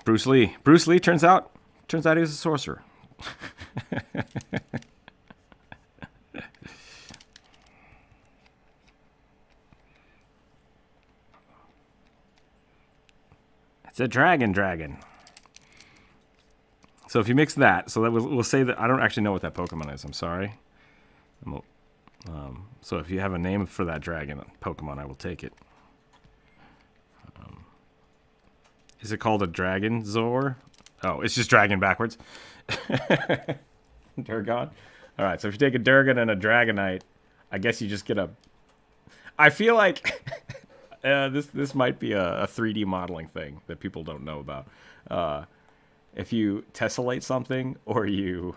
Bruce Lee turns out he was a sorcerer. It's a dragon. So if you mix that, so that we'll say that I don't actually know what that Pokemon is. I'm sorry. So if you have a name for that dragon Pokemon, I will take it. Is it called a Dragon Zor? Oh, it's just dragon backwards. Durgon. All right. So if you take a Durgan and a Dragonite, I guess you just get a. I feel like this might be a 3D modeling thing that people don't know about. If you tessellate something or you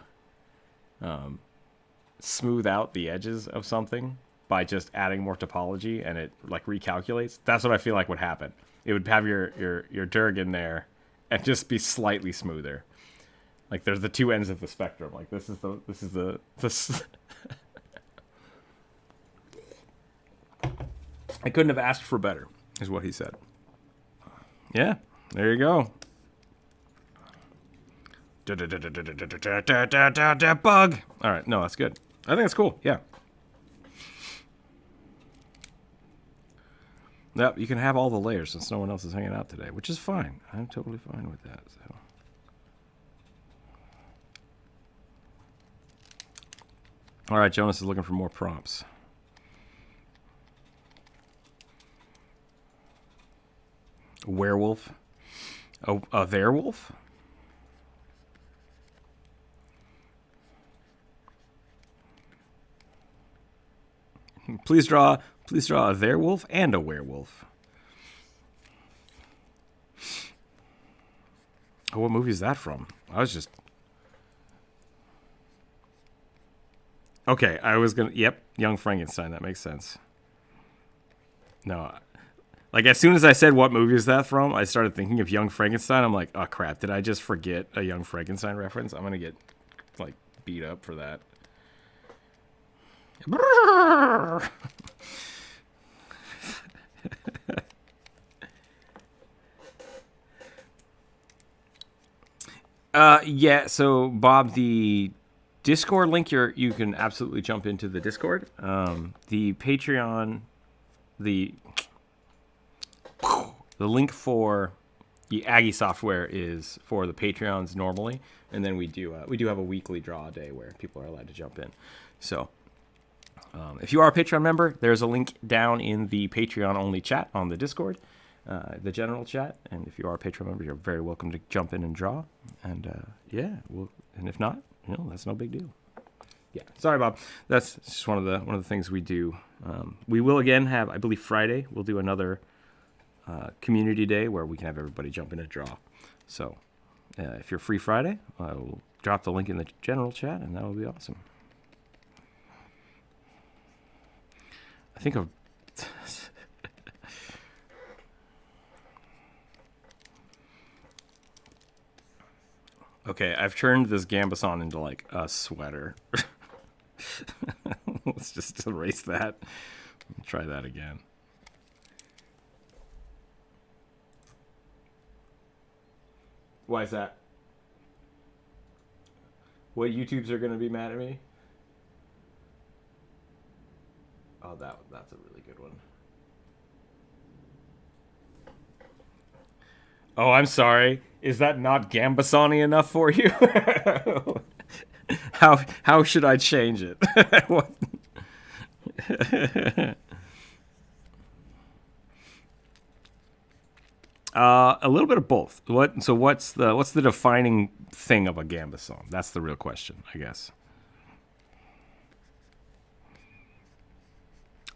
smooth out the edges of something by just adding more topology and it like recalculates, that's what I feel like would happen. It would have your Durgan there and just be slightly smoother. Like there's the two ends of the spectrum. Like this is the I couldn't have asked for better, is what he said. Yeah, there you go. Bug. All right, no, that's good. I think that's cool. Yeah. Yep, you can have all the layers since no one else is hanging out today, which is fine. I'm totally fine with that. So. All right, Jonas is looking for more prompts. Werewolf. Oh, a werewolf? Please draw a werewolf and a werewolf. Oh, what movie is that from? I was just... Okay, I was gonna... Yep, Young Frankenstein. That makes sense. No, like as soon as I said what movie is that from, I started thinking of Young Frankenstein. I'm like, oh crap, did I just forget a Young Frankenstein reference? I'm gonna get like beat up for that. Yeah, so Bob, the Discord link, you can absolutely jump into the Discord. The Patreon, the link for the Aggie software is for the Patreons normally, and then we do have a weekly draw day where people are allowed to jump in. So if you are a Patreon member, there's a link down in the Patreon only chat on the Discord, the general chat. And if you are a Patreon member, you're very welcome to jump in and draw. And yeah, and if not, that's no big deal. Yeah, sorry, Bob. That's just one of the things we do. We will again have, I believe, Friday. We'll do another community day where we can have everybody jump in and draw. So if you're free Friday, I will drop the link in the general chat, and that will be awesome. I think of. Okay, I've turned this Gambison into like a sweater. Let's just erase that. Try that again. Why is that? What YouTubes are going to be mad at me? Oh, that's a really good one. Oh, I'm sorry. Is that not Gambasani enough for you? How should I change it? What? A little bit of both. So what's the defining thing of a Gambasson? That's the real question, I guess.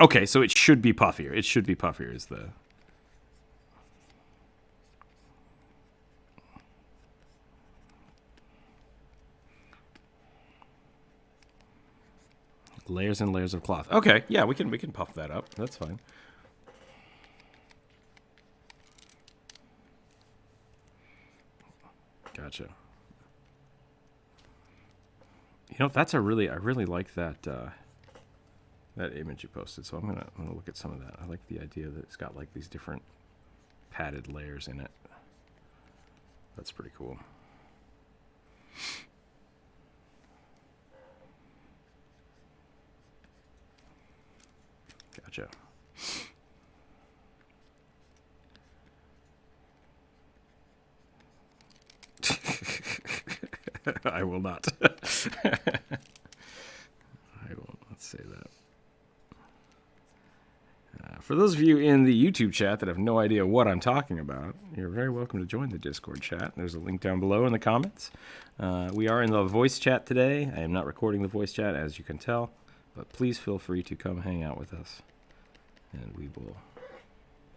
Okay, so it should be puffier. It should be puffier is the. Layers and layers of cloth. Okay, yeah, we can puff that up. That's fine. Gotcha. You know, I really like that that image you posted. So I'm gonna look at some of that. I like the idea that it's got like these different padded layers in it. That's pretty cool. Gotcha. I will not. I will not say that. For those of you in the YouTube chat that have no idea what I'm talking about, you're very welcome to join the Discord chat. There's a link down below in the comments. We are in the voice chat today. I am not recording the voice chat, as you can tell, but please feel free to come hang out with us. And we will,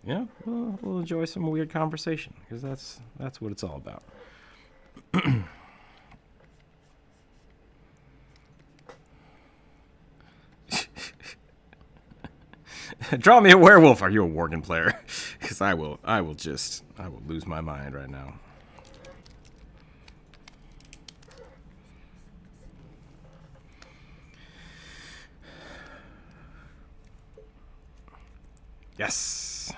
yeah, we'll enjoy some weird conversation, because that's what it's all about. Draw me a werewolf. Are you a Worgen player? Because I will lose my mind right now. Yes.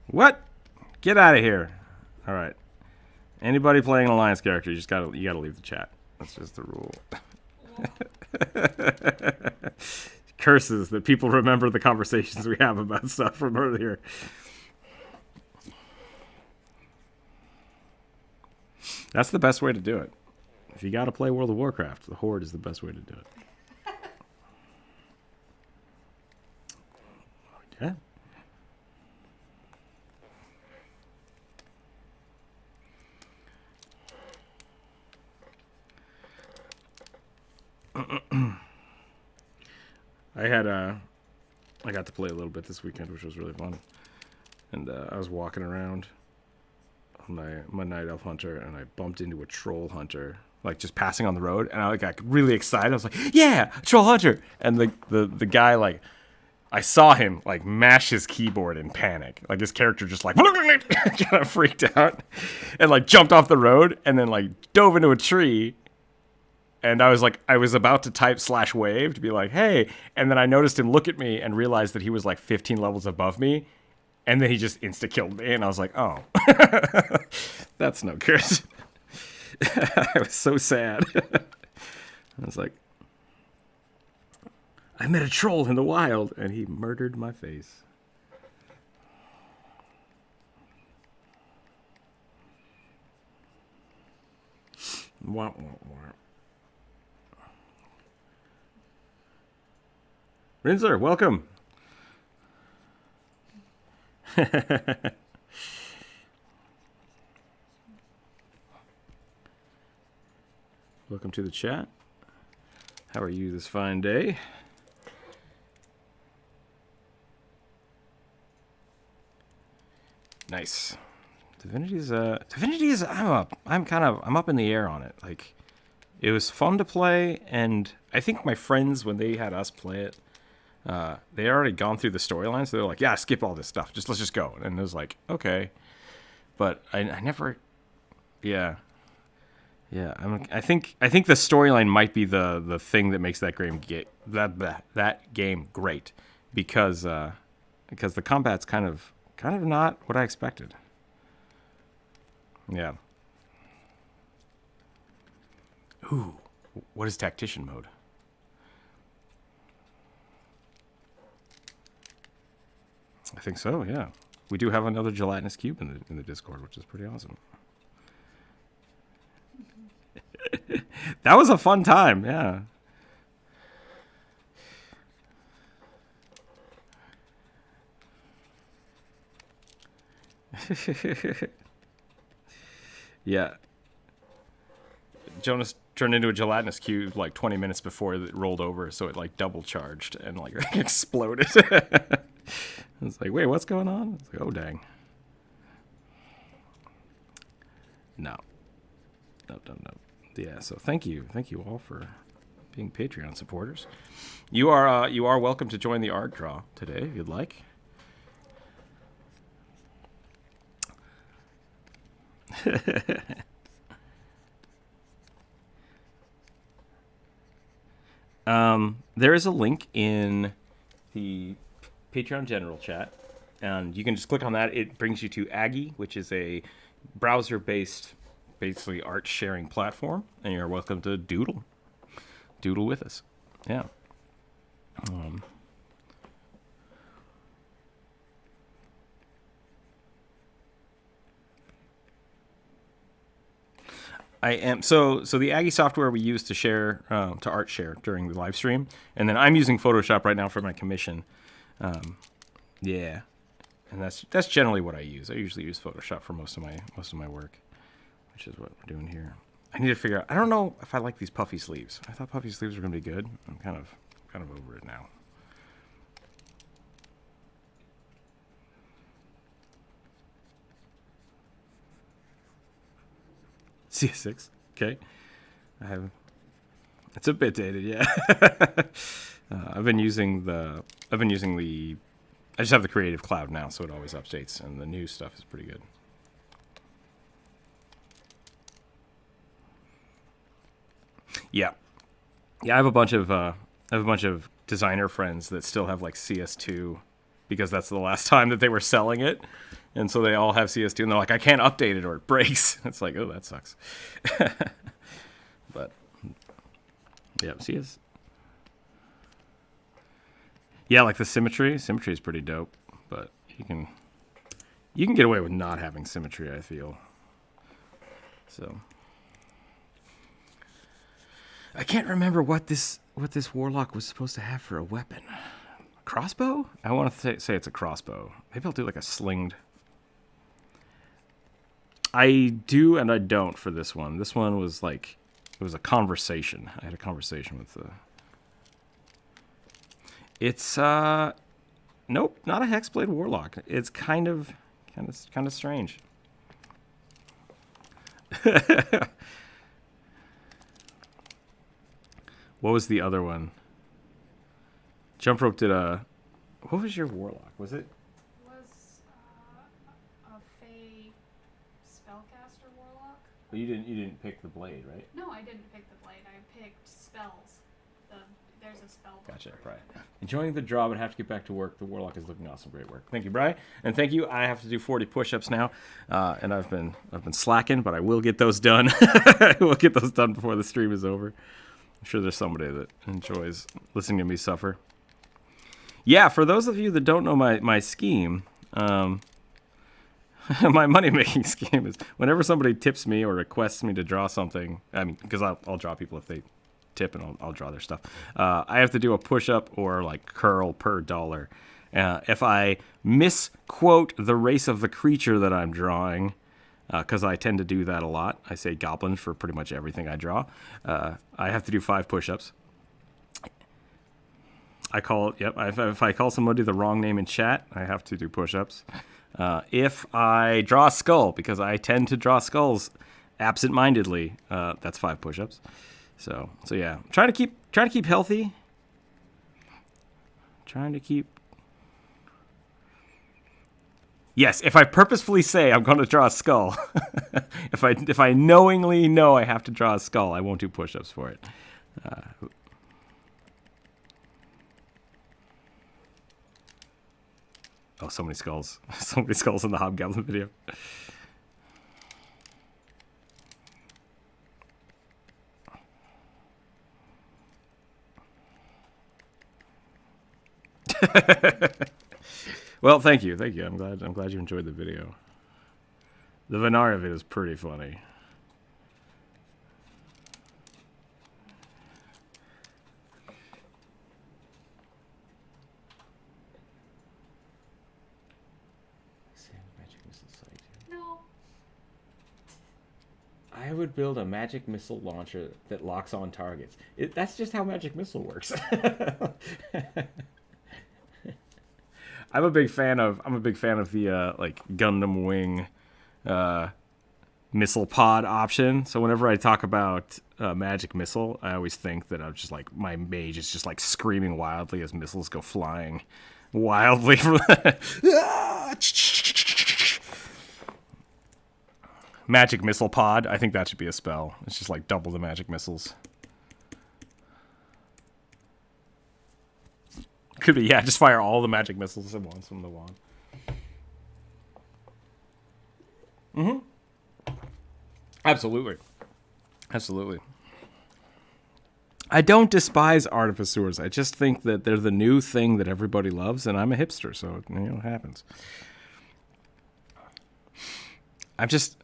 What? Get out of here. All right. Anybody playing an alliance character, you gotta leave the chat. That's just the rule. Curses that people remember the conversations we have about stuff from earlier. That's the best way to do it. If you got to play World of Warcraft, the Horde is the best way to do it. Yeah. I got to play a little bit this weekend, which was really fun. And I was walking around on my night elf hunter, and I bumped into a troll hunter, like just passing on the road, and I got really excited. I was like, "Yeah, troll hunter!" And the guy, like, I saw him like mash his keyboard in panic. Like his character just like kind of freaked out and like jumped off the road and then like dove into a tree. And I was about to type /wave to be like, hey. And then I noticed him look at me and realized that he was like 15 levels above me. And then he just insta-killed me. And I was like, oh, that's no good. I was so sad. I was like, I met a troll in the wild and he murdered my face. Wah, wah, wah. Rinsler, welcome. Welcome to the chat. How are you this fine day? Nice. Divinity is I'm up in the air on it. Like, it was fun to play, and I think my friends, when they had us play it, they had already gone through the storyline, so they were like, yeah, skip all this stuff. Let's just go. And it was like, okay. But I never, yeah. Yeah, I think the storyline might be the thing that makes that game great, because the combat's kind of not what I expected. Yeah. Ooh, what is tactician mode? I think so. Yeah, we do have another gelatinous cube in the Discord, which is pretty awesome. That was a fun time. Yeah. Yeah. Jonas turned into a gelatinous cube like 20 minutes before it rolled over, so it like double charged and like exploded. It's like, wait, what's going on? It's like, oh dang. No. Yeah, so thank you all for being Patreon supporters. You are welcome to join the art draw today if you'd like. There is a link in the Patreon general chat, and you can just click on that. It brings you to Aggie, which is a browser-based, basically art sharing platform, and you're welcome to doodle with us. Yeah. I am so the Aggie software we use to share to art share during the live stream, and then I'm using Photoshop right now for my commission. Yeah, and that's generally what I use. I usually use Photoshop for most of my work, which is what we're doing here. I need to figure out. I don't know if I like these puffy sleeves. I thought puffy sleeves were gonna be good. I'm kind of over it now. CS6. Okay. It's a bit dated, yeah. I've been using the I just have the Creative Cloud now, so it always updates, and the new stuff is pretty good. Yeah. Yeah, I have a bunch of designer friends that still have like CS2 because that's the last time that they were selling it. And so they all have CS2, and they're like, I can't update it or it breaks. It's like, oh, that sucks. But, yeah, CS. Yeah, like the symmetry. Symmetry is pretty dope, but you can get away with not having symmetry, I feel. So, I can't remember what this warlock was supposed to have for a weapon. A crossbow? I want to say it's a crossbow. Maybe I'll do like a slinged. I do and I don't for this one. This one was like, it was a conversation. I had a conversation with the... It's, nope, not a Hexblade Warlock. It's kind of strange. What was the other one? Jump Rope did a... What was your Warlock? Was it? But you didn't pick the blade, right? No, I didn't pick the blade. I picked spells. There's a spell. Gotcha, Bri. Enjoying the draw, but have to get back to work. The Warlock is looking awesome. Great work. Thank you, Bri. And thank you. I have to do 40 push-ups now, and I've been slacking, but I will get those done. I will get those done before the stream is over. I'm sure there's somebody that enjoys listening to me suffer. Yeah, for those of you that don't know my scheme, my money-making scheme is whenever somebody tips me or requests me to draw something, I mean, because I'll draw people if they tip, and I'll draw their stuff. I have to do a push-up or like curl per dollar. If I misquote the race of the creature that I'm drawing, because I tend to do that a lot. I say goblin for pretty much everything I draw. I have to do 5 push-ups. If I call somebody the wrong name in chat, I have to do push-ups. If I draw a skull, because I tend to draw skulls absent-mindedly, that's 5 push-ups. So yeah, trying to keep healthy. Yes, if I purposefully say I'm going to draw a skull, if I knowingly know I have to draw a skull, I won't do push-ups for it. Oh, so many skulls. So many skulls in the Hobgoblin video. Well, thank you. I'm glad you enjoyed the video. The Venari of it is pretty funny. No. I would build a magic missile launcher that locks on targets. That's just how magic missile works. I'm a big fan of the like Gundam Wing missile pod option. So whenever I talk about magic missile, I always think that I'm just like my mage is just like screaming wildly as missiles go flying wildly from magic missile pod. I think that should be a spell. It's just like double the magic missiles. Could be, yeah, just fire all the magic missiles at once from the wand. Absolutely. I don't despise artificers. I just think that they're the new thing that everybody loves, and I'm a hipster, so it happens. I'm just...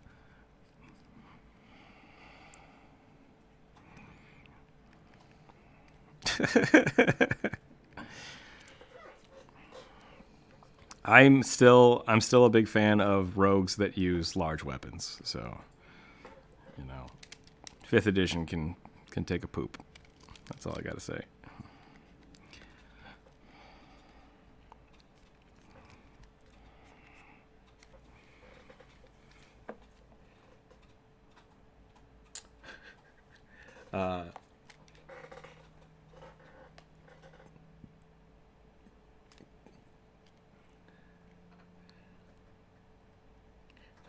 I'm still a big fan of rogues that use large weapons. So, 5th edition can take a poop. That's all I gotta say.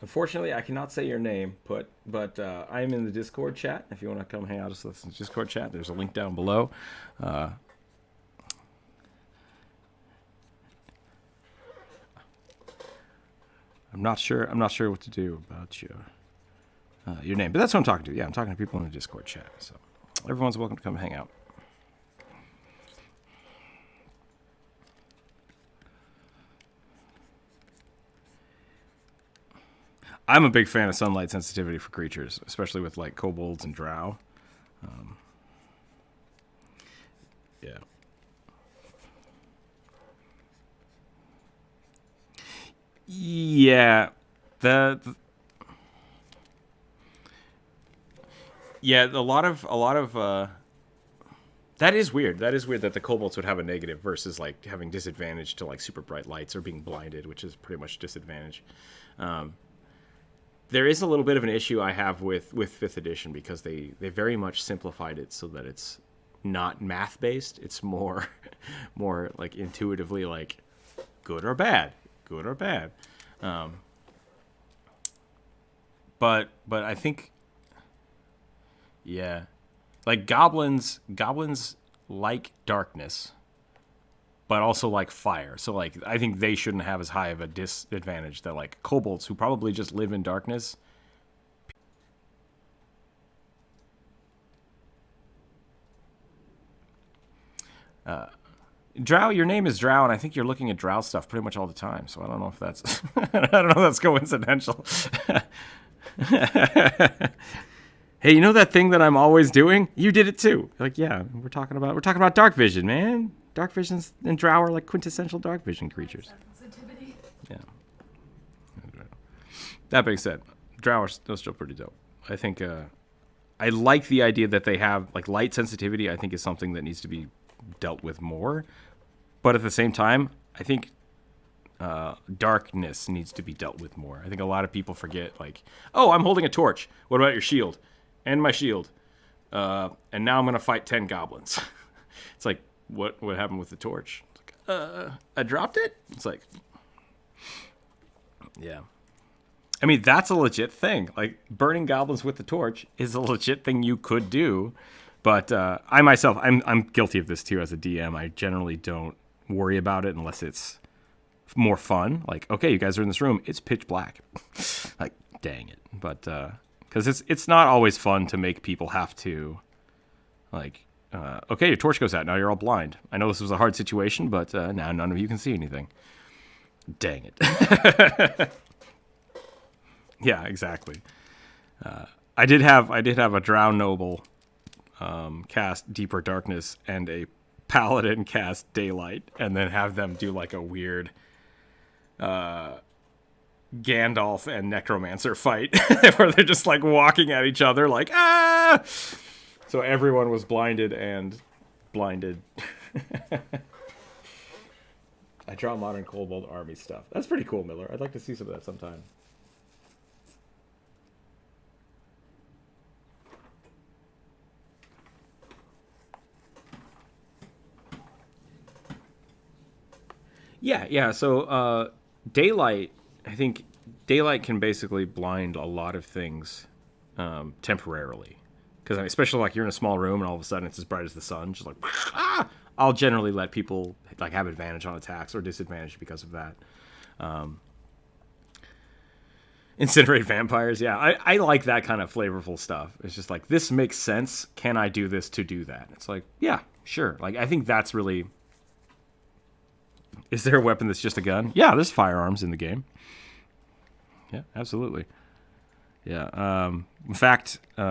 Unfortunately, I cannot say your name, but I'm in the Discord chat. If you want to come hang out with us in the Discord chat, there's a link down below. I'm not sure what to do about your name, but that's what I'm talking to. Yeah, I'm talking to people in the Discord chat. So everyone's welcome to come hang out. I'm a big fan of sunlight sensitivity for creatures, especially with like kobolds and drow. Yeah. Yeah. A lot of that is weird. That is weird that the kobolds would have a negative versus like having disadvantage to like super bright lights or being blinded, which is pretty much disadvantage. There is a little bit of an issue I have with 5th edition because they very much simplified it so that it's not math based. It's more like intuitively like good or bad. But I think, yeah, like goblins like darkness, but also like fire. So like I think they shouldn't have as high of a disadvantage that like kobolds who probably just live in darkness. Drow, your name is Drow, and I think you're looking at Drow stuff pretty much all the time. So I don't know if that's I don't know if that's coincidental. Hey, you know that thing that I'm always doing? You did it too. Like, yeah, we're talking about dark vision, man. Dark visions and drow are like quintessential dark vision creatures. Yeah. That being said, Drow are still pretty dope. I think I like the idea that they have like light sensitivity. I think is something that needs to be dealt with more. But at the same time, I think darkness needs to be dealt with more. I think a lot of people forget, like, oh, I'm holding a torch. What about your shield? And my shield. And now I'm going to fight 10 goblins. It's like, what happened with the torch? It's like, I dropped it? It's like, yeah. I mean, that's a legit thing. Like, burning goblins with the torch is a legit thing you could do. But I myself, I'm guilty of this too as a DM. I generally don't worry about it unless it's more fun. Like, okay, you guys are in this room. It's pitch black. Like, dang it. But because it's not always fun to make people have to, like, okay, your torch goes out. Now you're all blind. I know this was a hard situation, but now none of you can see anything. Dang it. Yeah, exactly. I did have a Drow Noble cast Deeper Darkness and a Paladin cast Daylight, and then have them do like a weird Gandalf and Necromancer fight where they're just like walking at each other like, ah! So everyone was blinded. I draw modern Kobold army stuff. That's pretty cool, Miller. I'd like to see some of that sometime. Yeah. So Daylight, I think Daylight can basically blind a lot of things temporarily. Because especially like you're in a small room and all of a sudden it's as bright as the sun, just like, ah! I'll generally let people like have advantage on attacks or disadvantage because of that. Incinerate vampires, yeah. I like that kind of flavorful stuff. It's just like, this makes sense. Can I do this to do that? It's like, yeah, sure. Like, I think that's really... Is there a weapon that's just a gun? Yeah, there's firearms in the game. Yeah, absolutely. Yeah. In fact, yeah,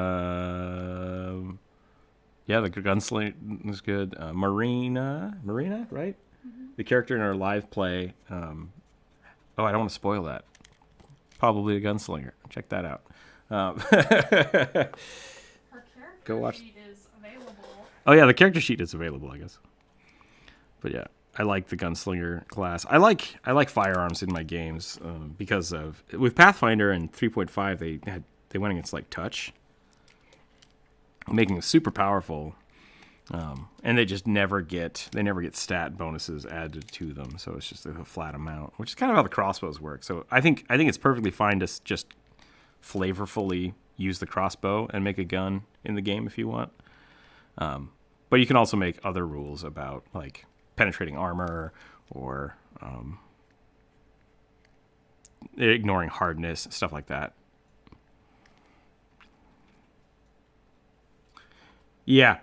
the gunslinger is good. Marina, right? Mm-hmm. The character in our live play. Oh, I don't want to spoil that. Probably a gunslinger. Check that out. Her Go watch. Sheet is available. Oh yeah, the character sheet is available, I guess. But yeah, I like the gunslinger class. I like firearms in my games because of with Pathfinder and 3.5 they went against like touch, making it super powerful, and they just never get stat bonuses added to them. So it's just a flat amount, which is kind of how the crossbows work. So I think it's perfectly fine to just flavorfully use the crossbow and make a gun in the game if you want. But you can also make other rules about like penetrating armor or ignoring hardness, stuff like that. Yeah.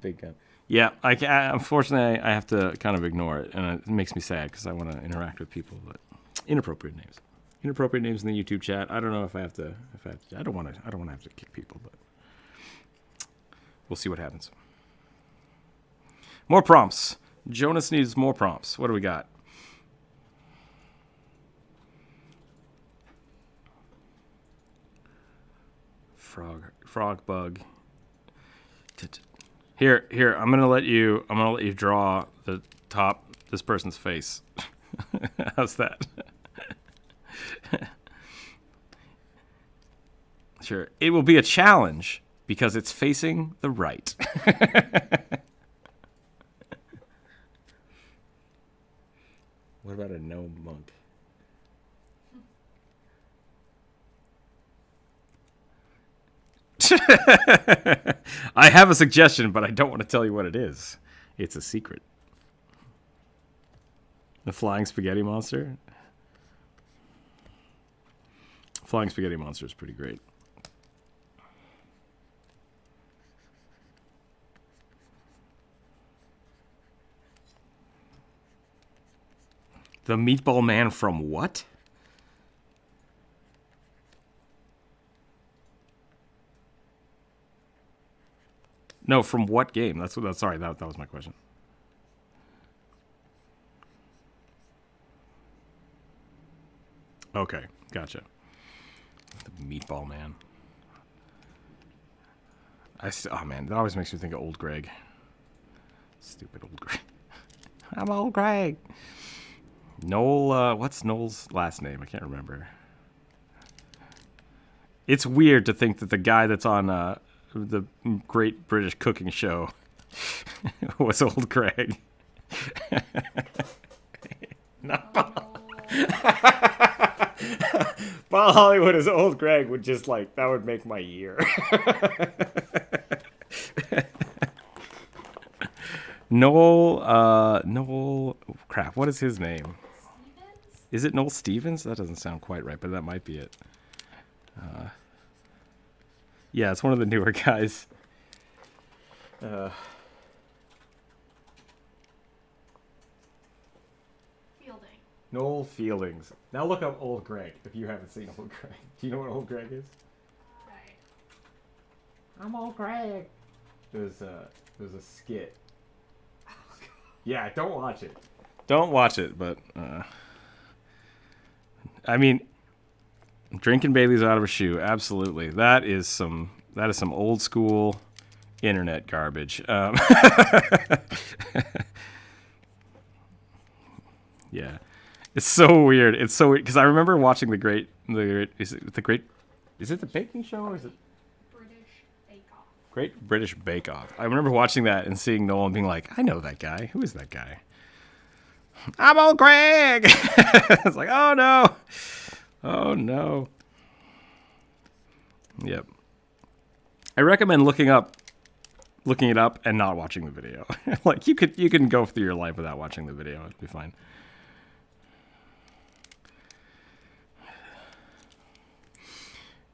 Big gun. Yeah, unfortunately, I have to kind of ignore it, and it makes me sad because I want to interact with people. But inappropriate names in the YouTube chat. I don't know if I have to. I don't want to have to kick people, but we'll see what happens. More prompts. Jonas needs more prompts. What do we got? Frog bug. Here. I'm gonna let you draw this person's face. How's that? Sure. It will be a challenge because it's facing the right. What about a gnome monk? I have a suggestion, but I don't want to tell you what it is. It's a secret. The flying spaghetti monster? Flying spaghetti monster is pretty great. The Meatball Man from what? No, from what game? Sorry, that was my question. Okay, gotcha. The Meatball Man. Oh man, that always makes me think of old Greg. Stupid old Greg. I'm old Greg. Noel, what's Noel's last name? I can't remember. It's weird to think that the guy that's on the Great British Cooking Show was old Greg. Not Paul. Paul Hollywood as old Greg would just like, that would make my year. Noel, crap, what is his name? Stevens? Is it Noel Stevens? That doesn't sound quite right, but that might be it. Yeah, it's one of the newer guys. Fielding. Noel Fieldings. Now look up Old Greg, if you haven't seen Old Greg. Do you know what Old Greg is? Right. I'm Old Greg. It was a skit. Yeah, don't watch it. Don't watch it, but I mean, drinking Bailey's out of a shoe, absolutely. That is some old school internet garbage. Yeah, it's so weird. It's so weird because I remember watching the great. Is it the baking show or is it? Great British Bake Off. I remember watching that and seeing Noel and being like, I know that guy. Who is that guy? I'm old Greg! It's like, oh no! Oh no. Yep. I recommend looking it up and not watching the video. Like you can go through your life without watching the video. It'd be fine.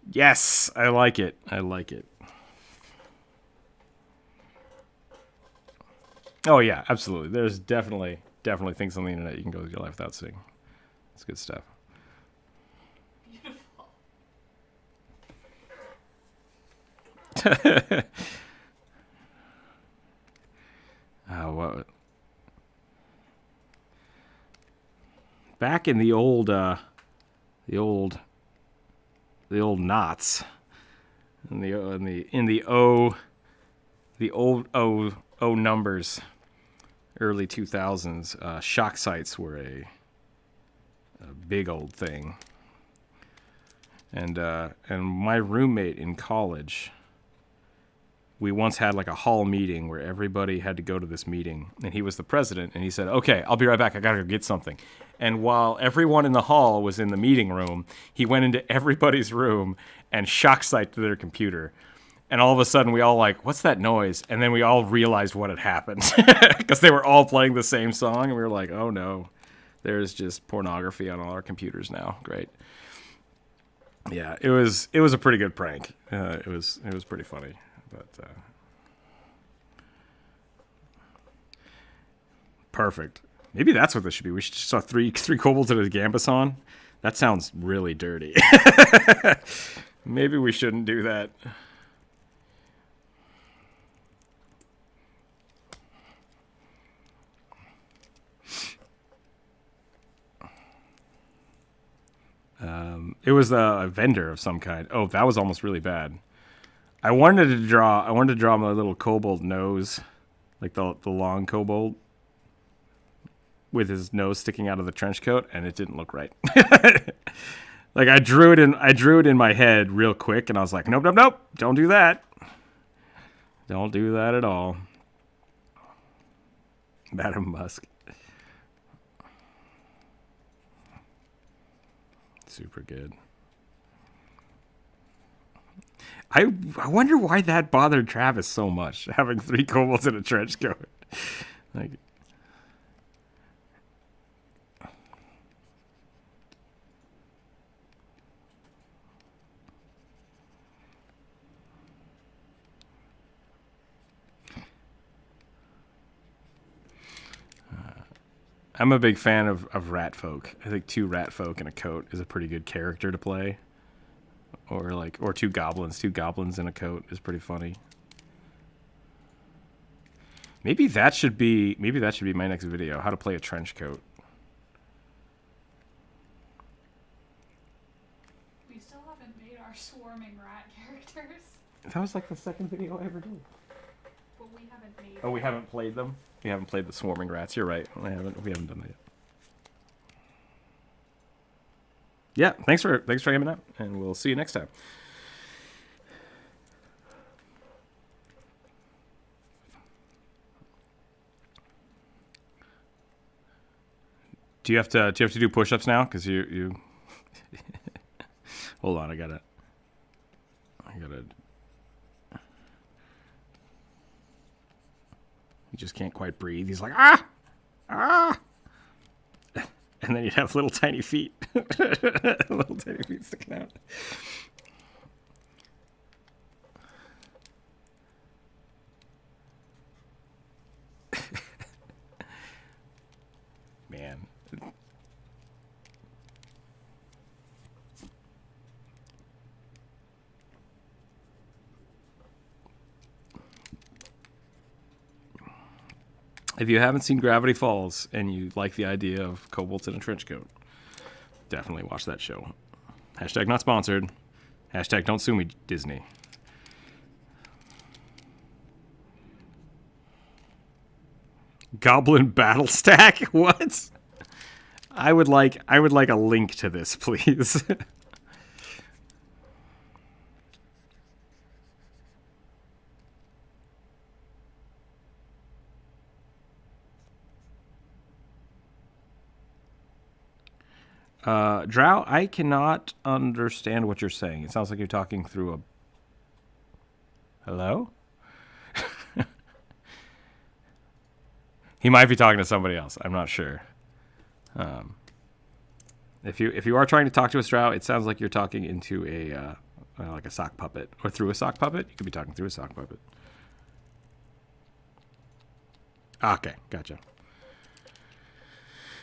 Yes, I like it. I like it. Oh yeah, absolutely. There's definitely things on the internet you can go through your life without seeing. It's good stuff. Beautiful. What? Back in the old knots, in the old O numbers, early 2000s, shock sites were a big old thing. And my roommate in college, we once had like a hall meeting where everybody had to go to this meeting, and he was the president, and he said, okay, I'll be right back, I gotta go get something. And while everyone in the hall was in the meeting room, he went into everybody's room and shock sighted their computer. And all of a sudden, we all like, what's that noise? And then we all realized what had happened. Because they were all playing the same song. And we were like, oh no, there's just pornography on all our computers now. Great. Yeah, it was a pretty good prank. It was pretty funny. But perfect. Maybe that's what this should be. We should just saw three kobolds at a Gambason. That sounds really dirty. Maybe we shouldn't do that. It was a vendor of some kind. Oh, that was almost really bad. I wanted to draw my little kobold nose, like the long kobold, with his nose sticking out of the trench coat, and it didn't look right. Like I drew it in my head real quick, and I was like, nope, don't do that. Don't do that at all. Madam Musk. Super good. I wonder why that bothered Travis so much, having 3 kobolds in a trench coat. Like, I'm a big fan of rat folk. I think 2 rat folk in a coat is a pretty good character to play. Or 2 goblins. 2 goblins in a coat is pretty funny. Maybe that should be my next video, how to play a trench coat. swarming rat characters. That was like the second video I ever did. But we haven't made. Oh, we haven't played them. We haven't played the swarming rats. You're right. We haven't done that yet. Yeah, thanks for coming out, and we'll see you next time. Do you have to do push-ups now? Because you hold on, I gotta. He just can't quite breathe. He's like, ah. And then you'd have little tiny feet. Little tiny feet sticking out. Man. If you haven't seen Gravity Falls and you like the idea of kobolds in a trench coat, definitely watch that show. Hashtag not sponsored. Hashtag don't sue me, Disney. Goblin battle stack? What? I would like a link to this, please. Drow, I cannot understand what you're saying. It sounds like you're talking through a... Hello? He might be talking to somebody else. I'm not sure. If you are trying to talk to a Drow, it sounds like you're talking into a like a sock puppet or through a sock puppet. You could be talking through a sock puppet. Okay, gotcha.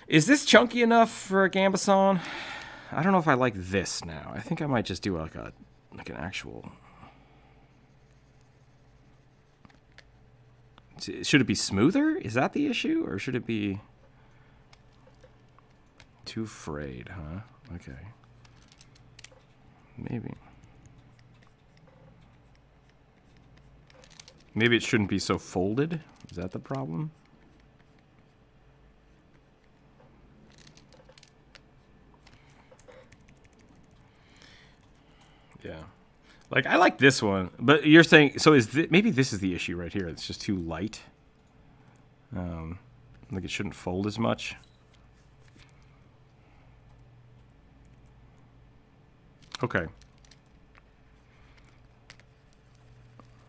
Is this chunky enough for a Gambason? I don't know if I like this now. I think I might just do like an actual... Should it be smoother? Is that the issue? Or should it be too frayed, huh? Okay. Maybe. Maybe it shouldn't be so folded? Is that the problem? Yeah. Like, I like this one, but you're saying, so maybe this is the issue right here. It's just too light. Like it shouldn't fold as much. Okay.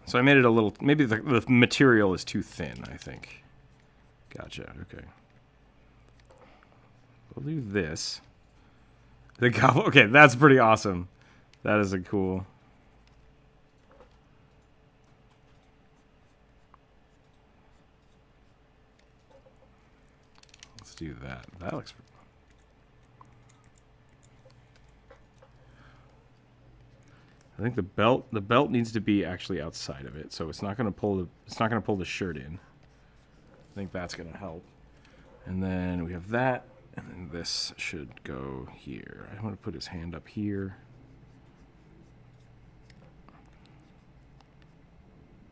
So I made it a little, maybe the material is too thin, I think. Gotcha, okay. We'll do this. The goblin, okay, that's pretty awesome. That is a cool... Let's do that. That looks... I think the belt needs to be actually outside of it, so it's not going to pull the shirt in. I think that's going to help. And then we have that, and then this should go here. I want to put his hand up here.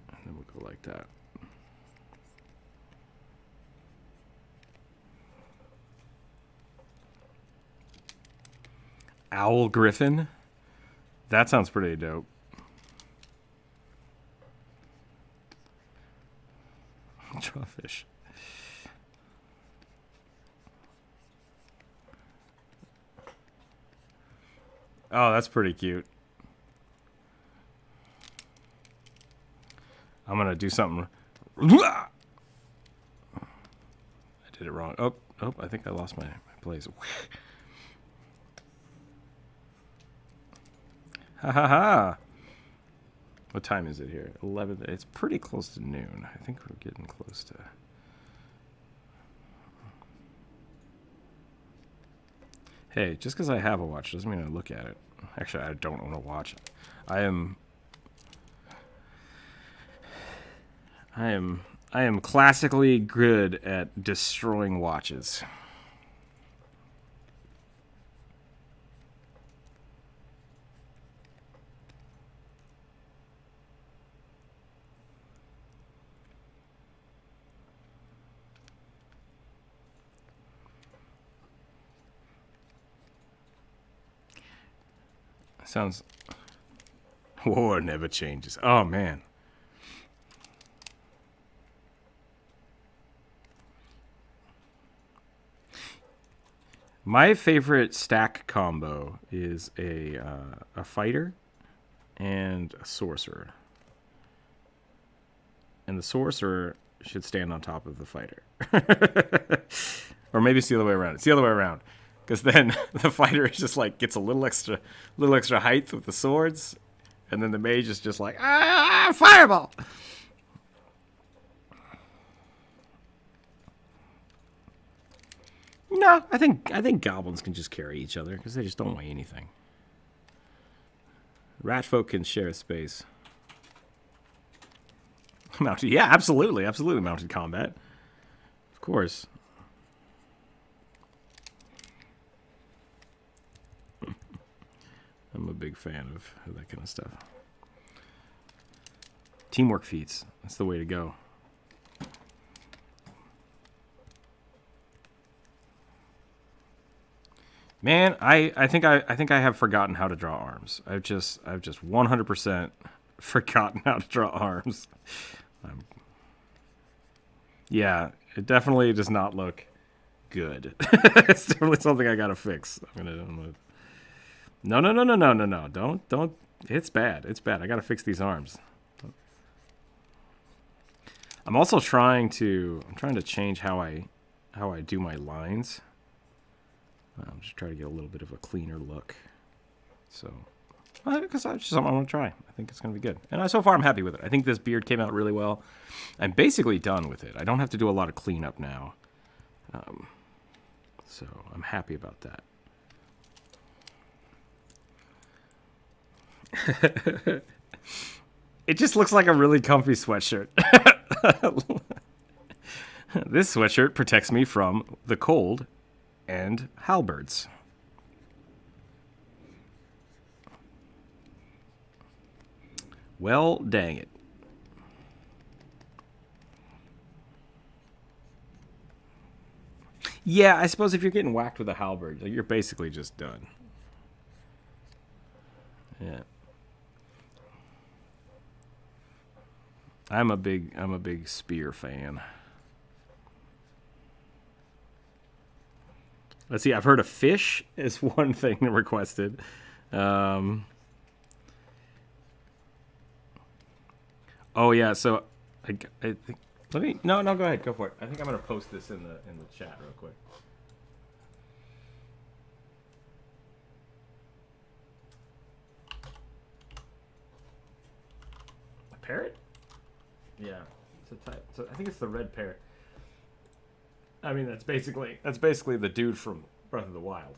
And then we'll go like that. Owl Griffin? That sounds pretty dope. Jawfish. Oh, that's pretty cute. I'm gonna do something. I did it wrong. Oh, I think I lost my place. Ha ha ha. What time is it here? 11. It's pretty close to noon. I think we're getting close to... Hey, just because I have a watch doesn't mean I look at it. Actually, I don't own a watch. I am classically good at destroying watches. Sounds... War never changes. Oh, man. My favorite stack combo is a fighter and a sorcerer. And the sorcerer should stand on top of the fighter. Or maybe it's the other way around. It's the other way around. Because then the fighter is just like gets a little extra height with the swords. And then the mage is just like, ah, fireball! No, I think goblins can just carry each other because they just don't weigh anything. Rat folk can share a space. Mounted, yeah, absolutely mounted combat. Of course. I'm a big fan of that kind of stuff. Teamwork feats. That's the way to go. Man, I think I have forgotten how to draw arms. I've just 100% forgotten how to draw arms. Yeah, it definitely does not look good. It's definitely something I gotta fix. I'm gonna No. Don't. It's bad. It's bad. I gotta fix these arms. I'm also trying to change how I do my lines. I'm just trying to get a little bit of a cleaner look. So, because I want to try. I think it's going to be good. And so far, I'm happy with it. I think this beard came out really well. I'm basically done with it. I don't have to do a lot of cleanup now. So, I'm happy about that. It just looks like a really comfy sweatshirt. This sweatshirt protects me from the cold and halberds. Well, dang it. Yeah, I suppose if you're getting whacked with a halberd, you're basically just done. Yeah. I'm a big spear fan. Let's see, I've heard a fish is one thing requested. Oh yeah, so I think let me no go ahead, go for it. I think I'm gonna post this in the chat real quick. A parrot? Yeah, it's a type. So I think it's the red parrot. I mean, that's basically the dude from Breath of the Wild.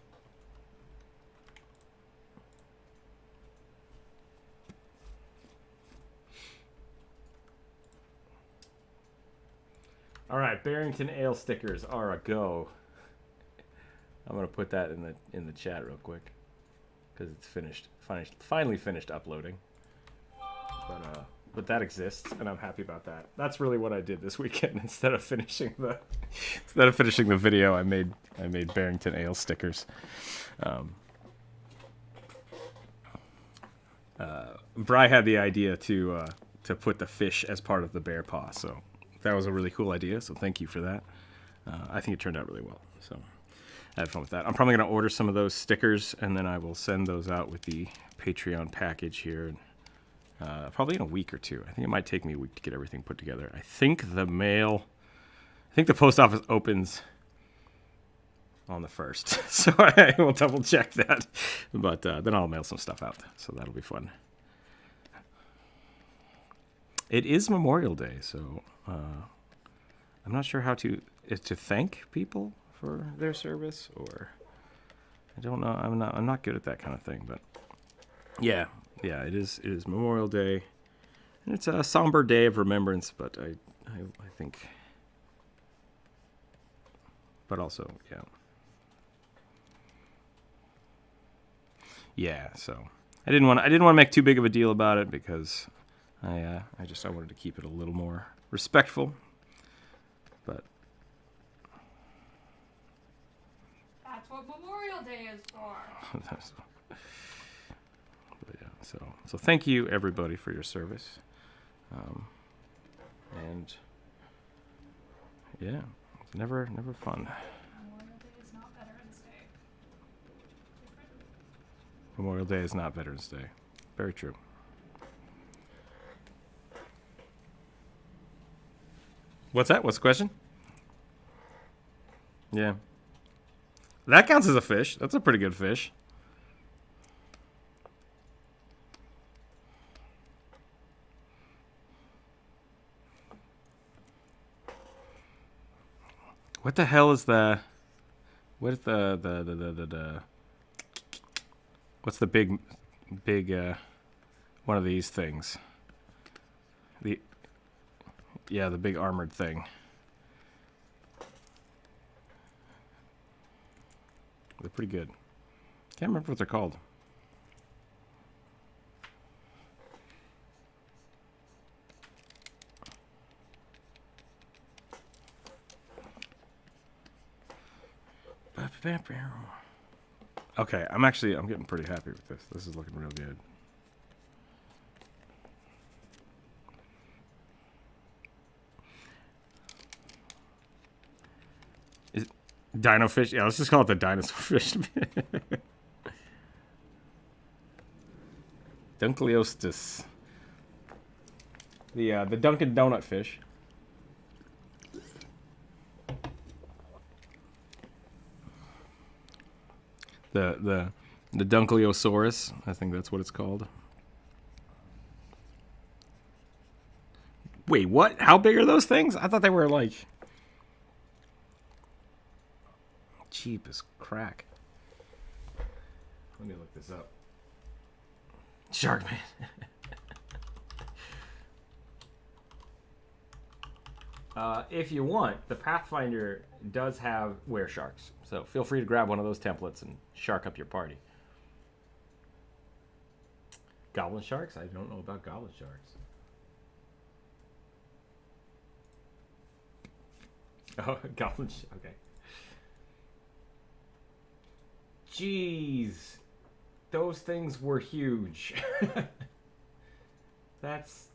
All right, Barrington Ale stickers are a go. I'm gonna put that in the chat real quick because it's finally finished uploading. But that exists, and I'm happy about that. That's really what I did this weekend. Instead of finishing the video, I made Barrington Ale stickers. Bri had the idea to put the fish as part of the bear paw, so that was a really cool idea. So thank you for that. I think it turned out really well. So I had fun with that. I'm probably going to order some of those stickers, and then I will send those out with the Patreon package here. Probably in a week or two. I think it might take me a week to get everything put together. I think the post office opens on the 1st. So I will double check that. But then I'll mail some stuff out. So that'll be fun. It is Memorial Day, so I'm not sure how to thank people for their service, or I don't know. I'm not good at that kind of thing, but yeah, it is Memorial Day, and it's a somber day of remembrance, but I think, but also, yeah. So I didn't want to make too big of a deal about it because I wanted to keep it a little more respectful, but that's what Memorial Day is for. So thank you everybody for your service. And yeah, never fun. Memorial Day is not Veterans Day. Different. Memorial Day is not Veterans Day. Very true. What's that? What's the question? Yeah. That counts as a fish. That's a pretty good fish. What the hell is the... What is the what's the big one of these things? The big armored thing. They're pretty good. Can't remember what they're called. Okay, I'm getting pretty happy with this. This is looking real good. Dino fish? Yeah, let's just call it the dinosaur fish. Dunkleostis. The Dunkin' Donut fish. The Dunkleosaurus. I think that's what it's called. Wait, what? How big are those things? I thought they were like... cheap as crack. Let me look this up. Sharkman. If you want, the Pathfinder does have were sharks, so feel free to grab one of those templates and shark up your party. Goblin Sharks? I don't know about Goblin Sharks. Oh, Goblin okay. Jeez. Those things were huge. That's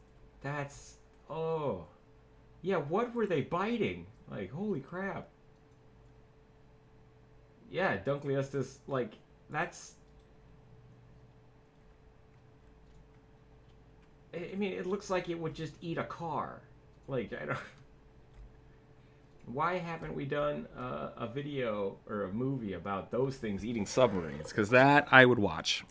oh. Yeah, what were they biting? Like, holy crap. Yeah, Dunkleostis, like, that's... I mean, it looks like it would just eat a car. Like, I don't... Why haven't we done a video or a movie about those things eating submarines? Because that I would watch.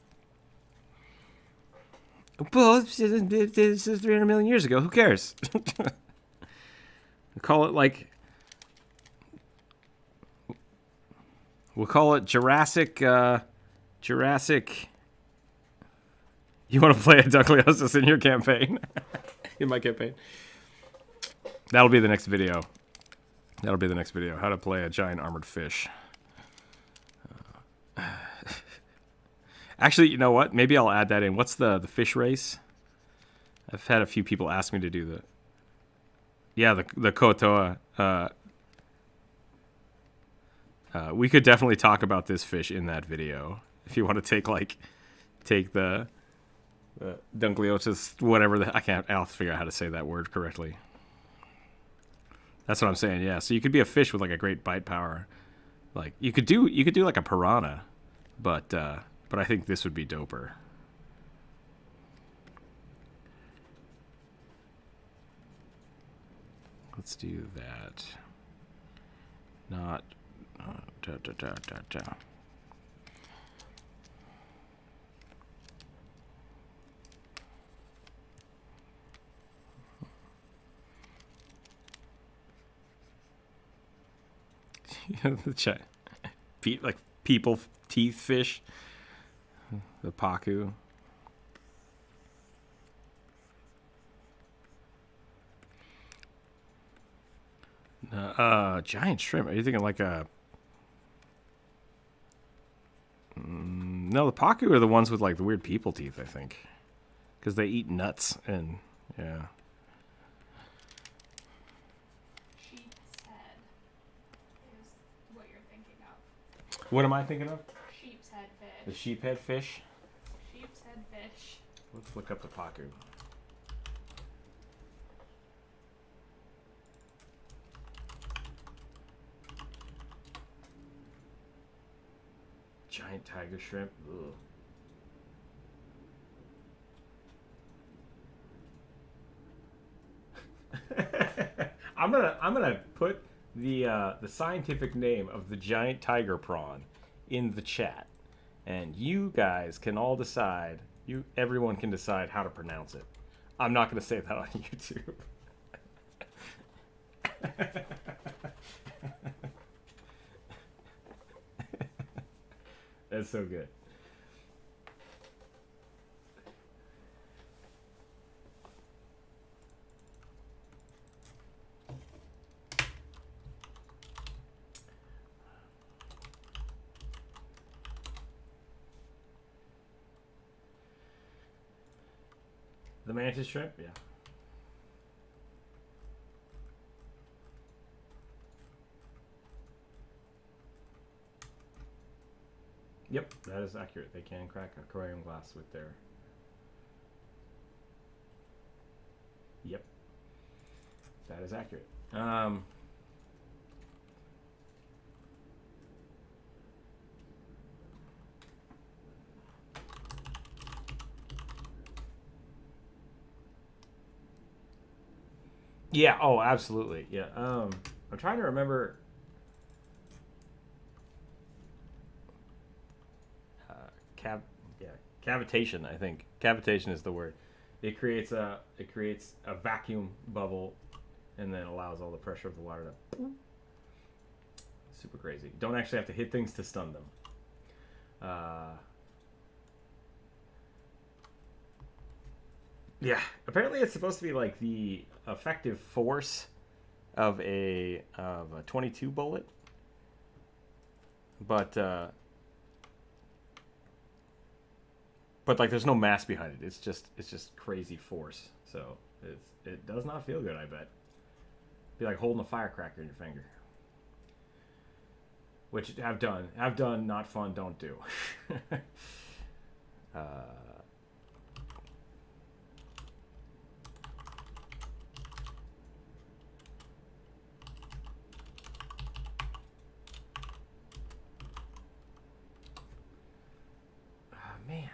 Well, this is 300 million years ago. Who cares? We'll call it like... We'll call it Jurassic... Jurassic... You want to play a Dunkleosis in your campaign? In my campaign? That'll be the next video. That'll be the next video. How to play a giant armored fish. Actually, you know what? Maybe I'll add that in. What's the fish race? I've had a few people ask me to do the... Yeah, the Kotoa. We could definitely talk about this fish in that video. If you want to take the Dunkleosis, whatever I'll have to figure out how to say that word correctly. That's what I'm saying, yeah. So you could be a fish with like a great bite power. Like you could do like a piranha, but I think this would be doper. Let's do that. Not the chat. Like people teeth fish. The paku. Giant shrimp. Are you thinking like a... No, the paku are the ones with like the weird people teeth, I think. Because they eat nuts and... Yeah. Sheep's head is what you're thinking of. What am I thinking of? Sheep's head fish. The sheephead fish? Sheep's head fish. Let's look up the Paku. Giant tiger shrimp. Ugh. I'm gonna put the scientific name of the giant tiger prawn in the chat, and you guys can all decide. Everyone can decide how to pronounce it. I'm not gonna say that on YouTube. That's so good. The mantis shrimp, yeah. Yep, that is accurate. They can crack aquarium glass with their... Yep. That is accurate. Yeah, oh, absolutely. Yeah. I'm trying to remember... cavitation, I think. Cavitation is the word. It creates a vacuum bubble and then allows all the pressure of the water to... Super crazy. Don't actually have to hit things to stun them. Yeah, apparently it's supposed to be like the effective force of a 22 bullet. But like there's no mass behind it. It's just crazy force. So it does not feel good, I bet. Be like holding a firecracker in your finger. Which I've done. Not fun, don't do. Man.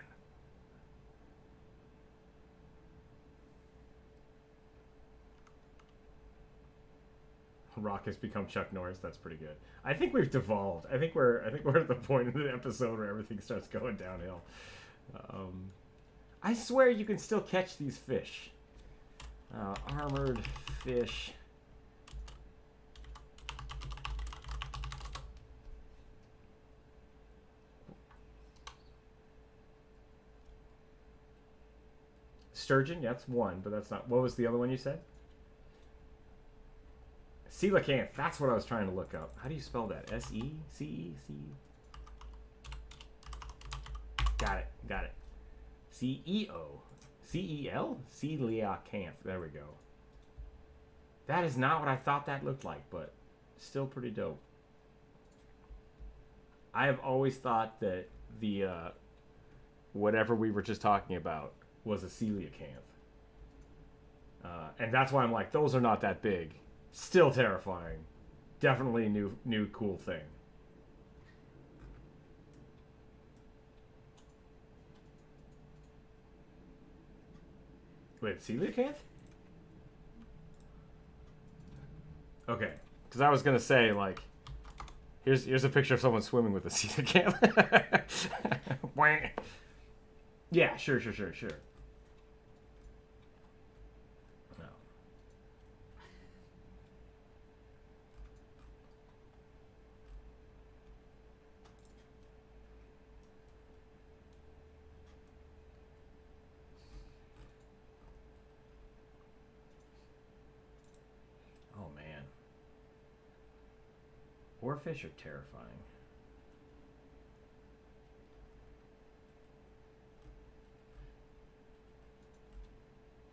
Rock has become Chuck Norris. That's pretty good. I think we've devolved. I think we're at the point in the episode where everything starts going downhill. I swear you can still catch these fish. Armored fish. Sturgeon, yeah, that's one, but that's not... What was the other one you said? Coelacanth, that's what I was trying to look up. How do you spell that? S-E-C-E-C? Got it. C-E-O. C-E-L? Coelacanth, there we go. That is not what I thought that looked like, but still pretty dope. I have always thought that the, whatever we were just talking about was a coelacanth. And that's why I'm like, those are not that big. Still terrifying. Definitely a new cool thing. Wait, coelacanth? Okay. Because I was going to say, like, here's a picture of someone swimming with a coelacanth. Yeah, sure. Oh, man. Oarfish are terrifying.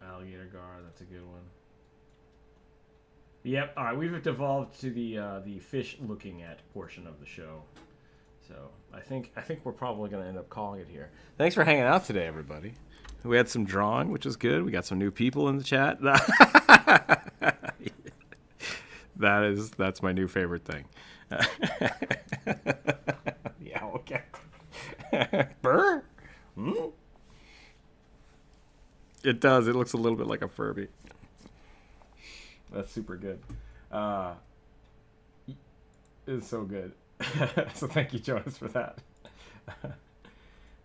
Alligator gar, that's a good one. Yep. All right, we've devolved to the fish looking at portion of the show. So I think we're probably going to end up calling it here. Thanks for hanging out today, everybody. We had some drawing, which was good. We got some new people in the chat. That's my new favorite thing. Yeah, okay. Burr? Hmm? It does. It looks a little bit like a Furby. That's super good. It's so good. So thank you, Jonas, for that.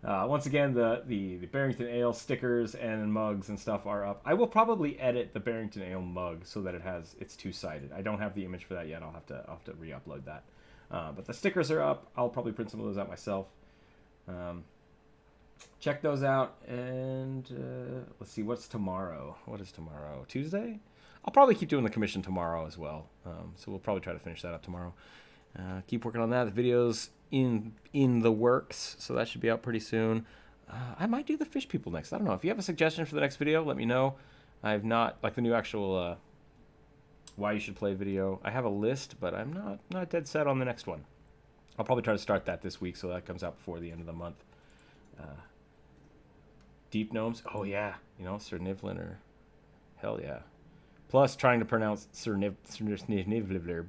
Once again, the Barrington Ale stickers and mugs and stuff are up. I will probably edit the Barrington Ale mug so that it's two-sided. I don't have the image for that yet. I'll have to re-upload that. But the stickers are up. I'll probably print some of those out myself. Check those out, and let's see, what's tomorrow? What is tomorrow? Tuesday? I'll probably keep doing the commission tomorrow as well. So we'll probably try to finish that up tomorrow. Keep working on that. The video's in the works, so that should be out pretty soon. I might do the fish people next. I don't know. If you have a suggestion for the next video, let me know. I have not, like the new actual why you should play video. I have a list, but I'm not dead set on the next one. I'll probably try to start that this week so that comes out before the end of the month. Deep Gnomes. Oh, yeah. You know, Sir Nivlin or... Hell yeah. Plus, trying to pronounce Sir Nivlin.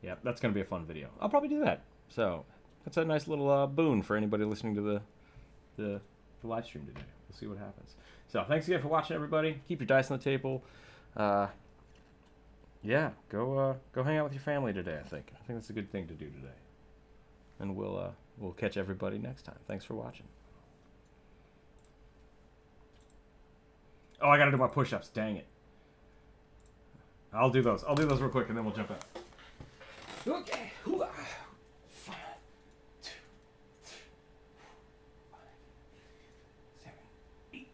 Yeah, that's going to be a fun video. I'll probably do that. So, that's a nice little boon for anybody listening to the live stream today. We'll see what happens. So, thanks again for watching, everybody. Keep your dice on the table. Yeah, go hang out with your family today, I think. I think that's a good thing to do today. And we'll catch everybody next time. Thanks for watching. Oh, I gotta do my push-ups. Dang it. I'll do those. I'll do those real quick, and then we'll jump in. Okay. 1, 2, 3, 4, 5, 6, 7, 8.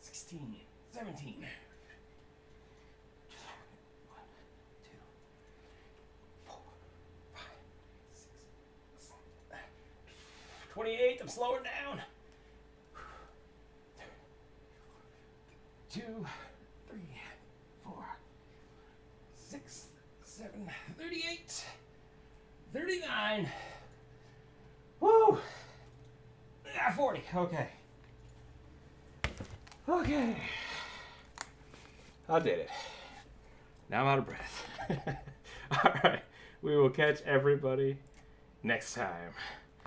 16, 17. 1, 2, 4, 5, 6, 7. 28. I'm slowing down. 2, 3, 4, 6, 7, 38, 39. Woo! 40. Okay. Okay. I did it. Now I'm out of breath. All right. We will catch everybody next time.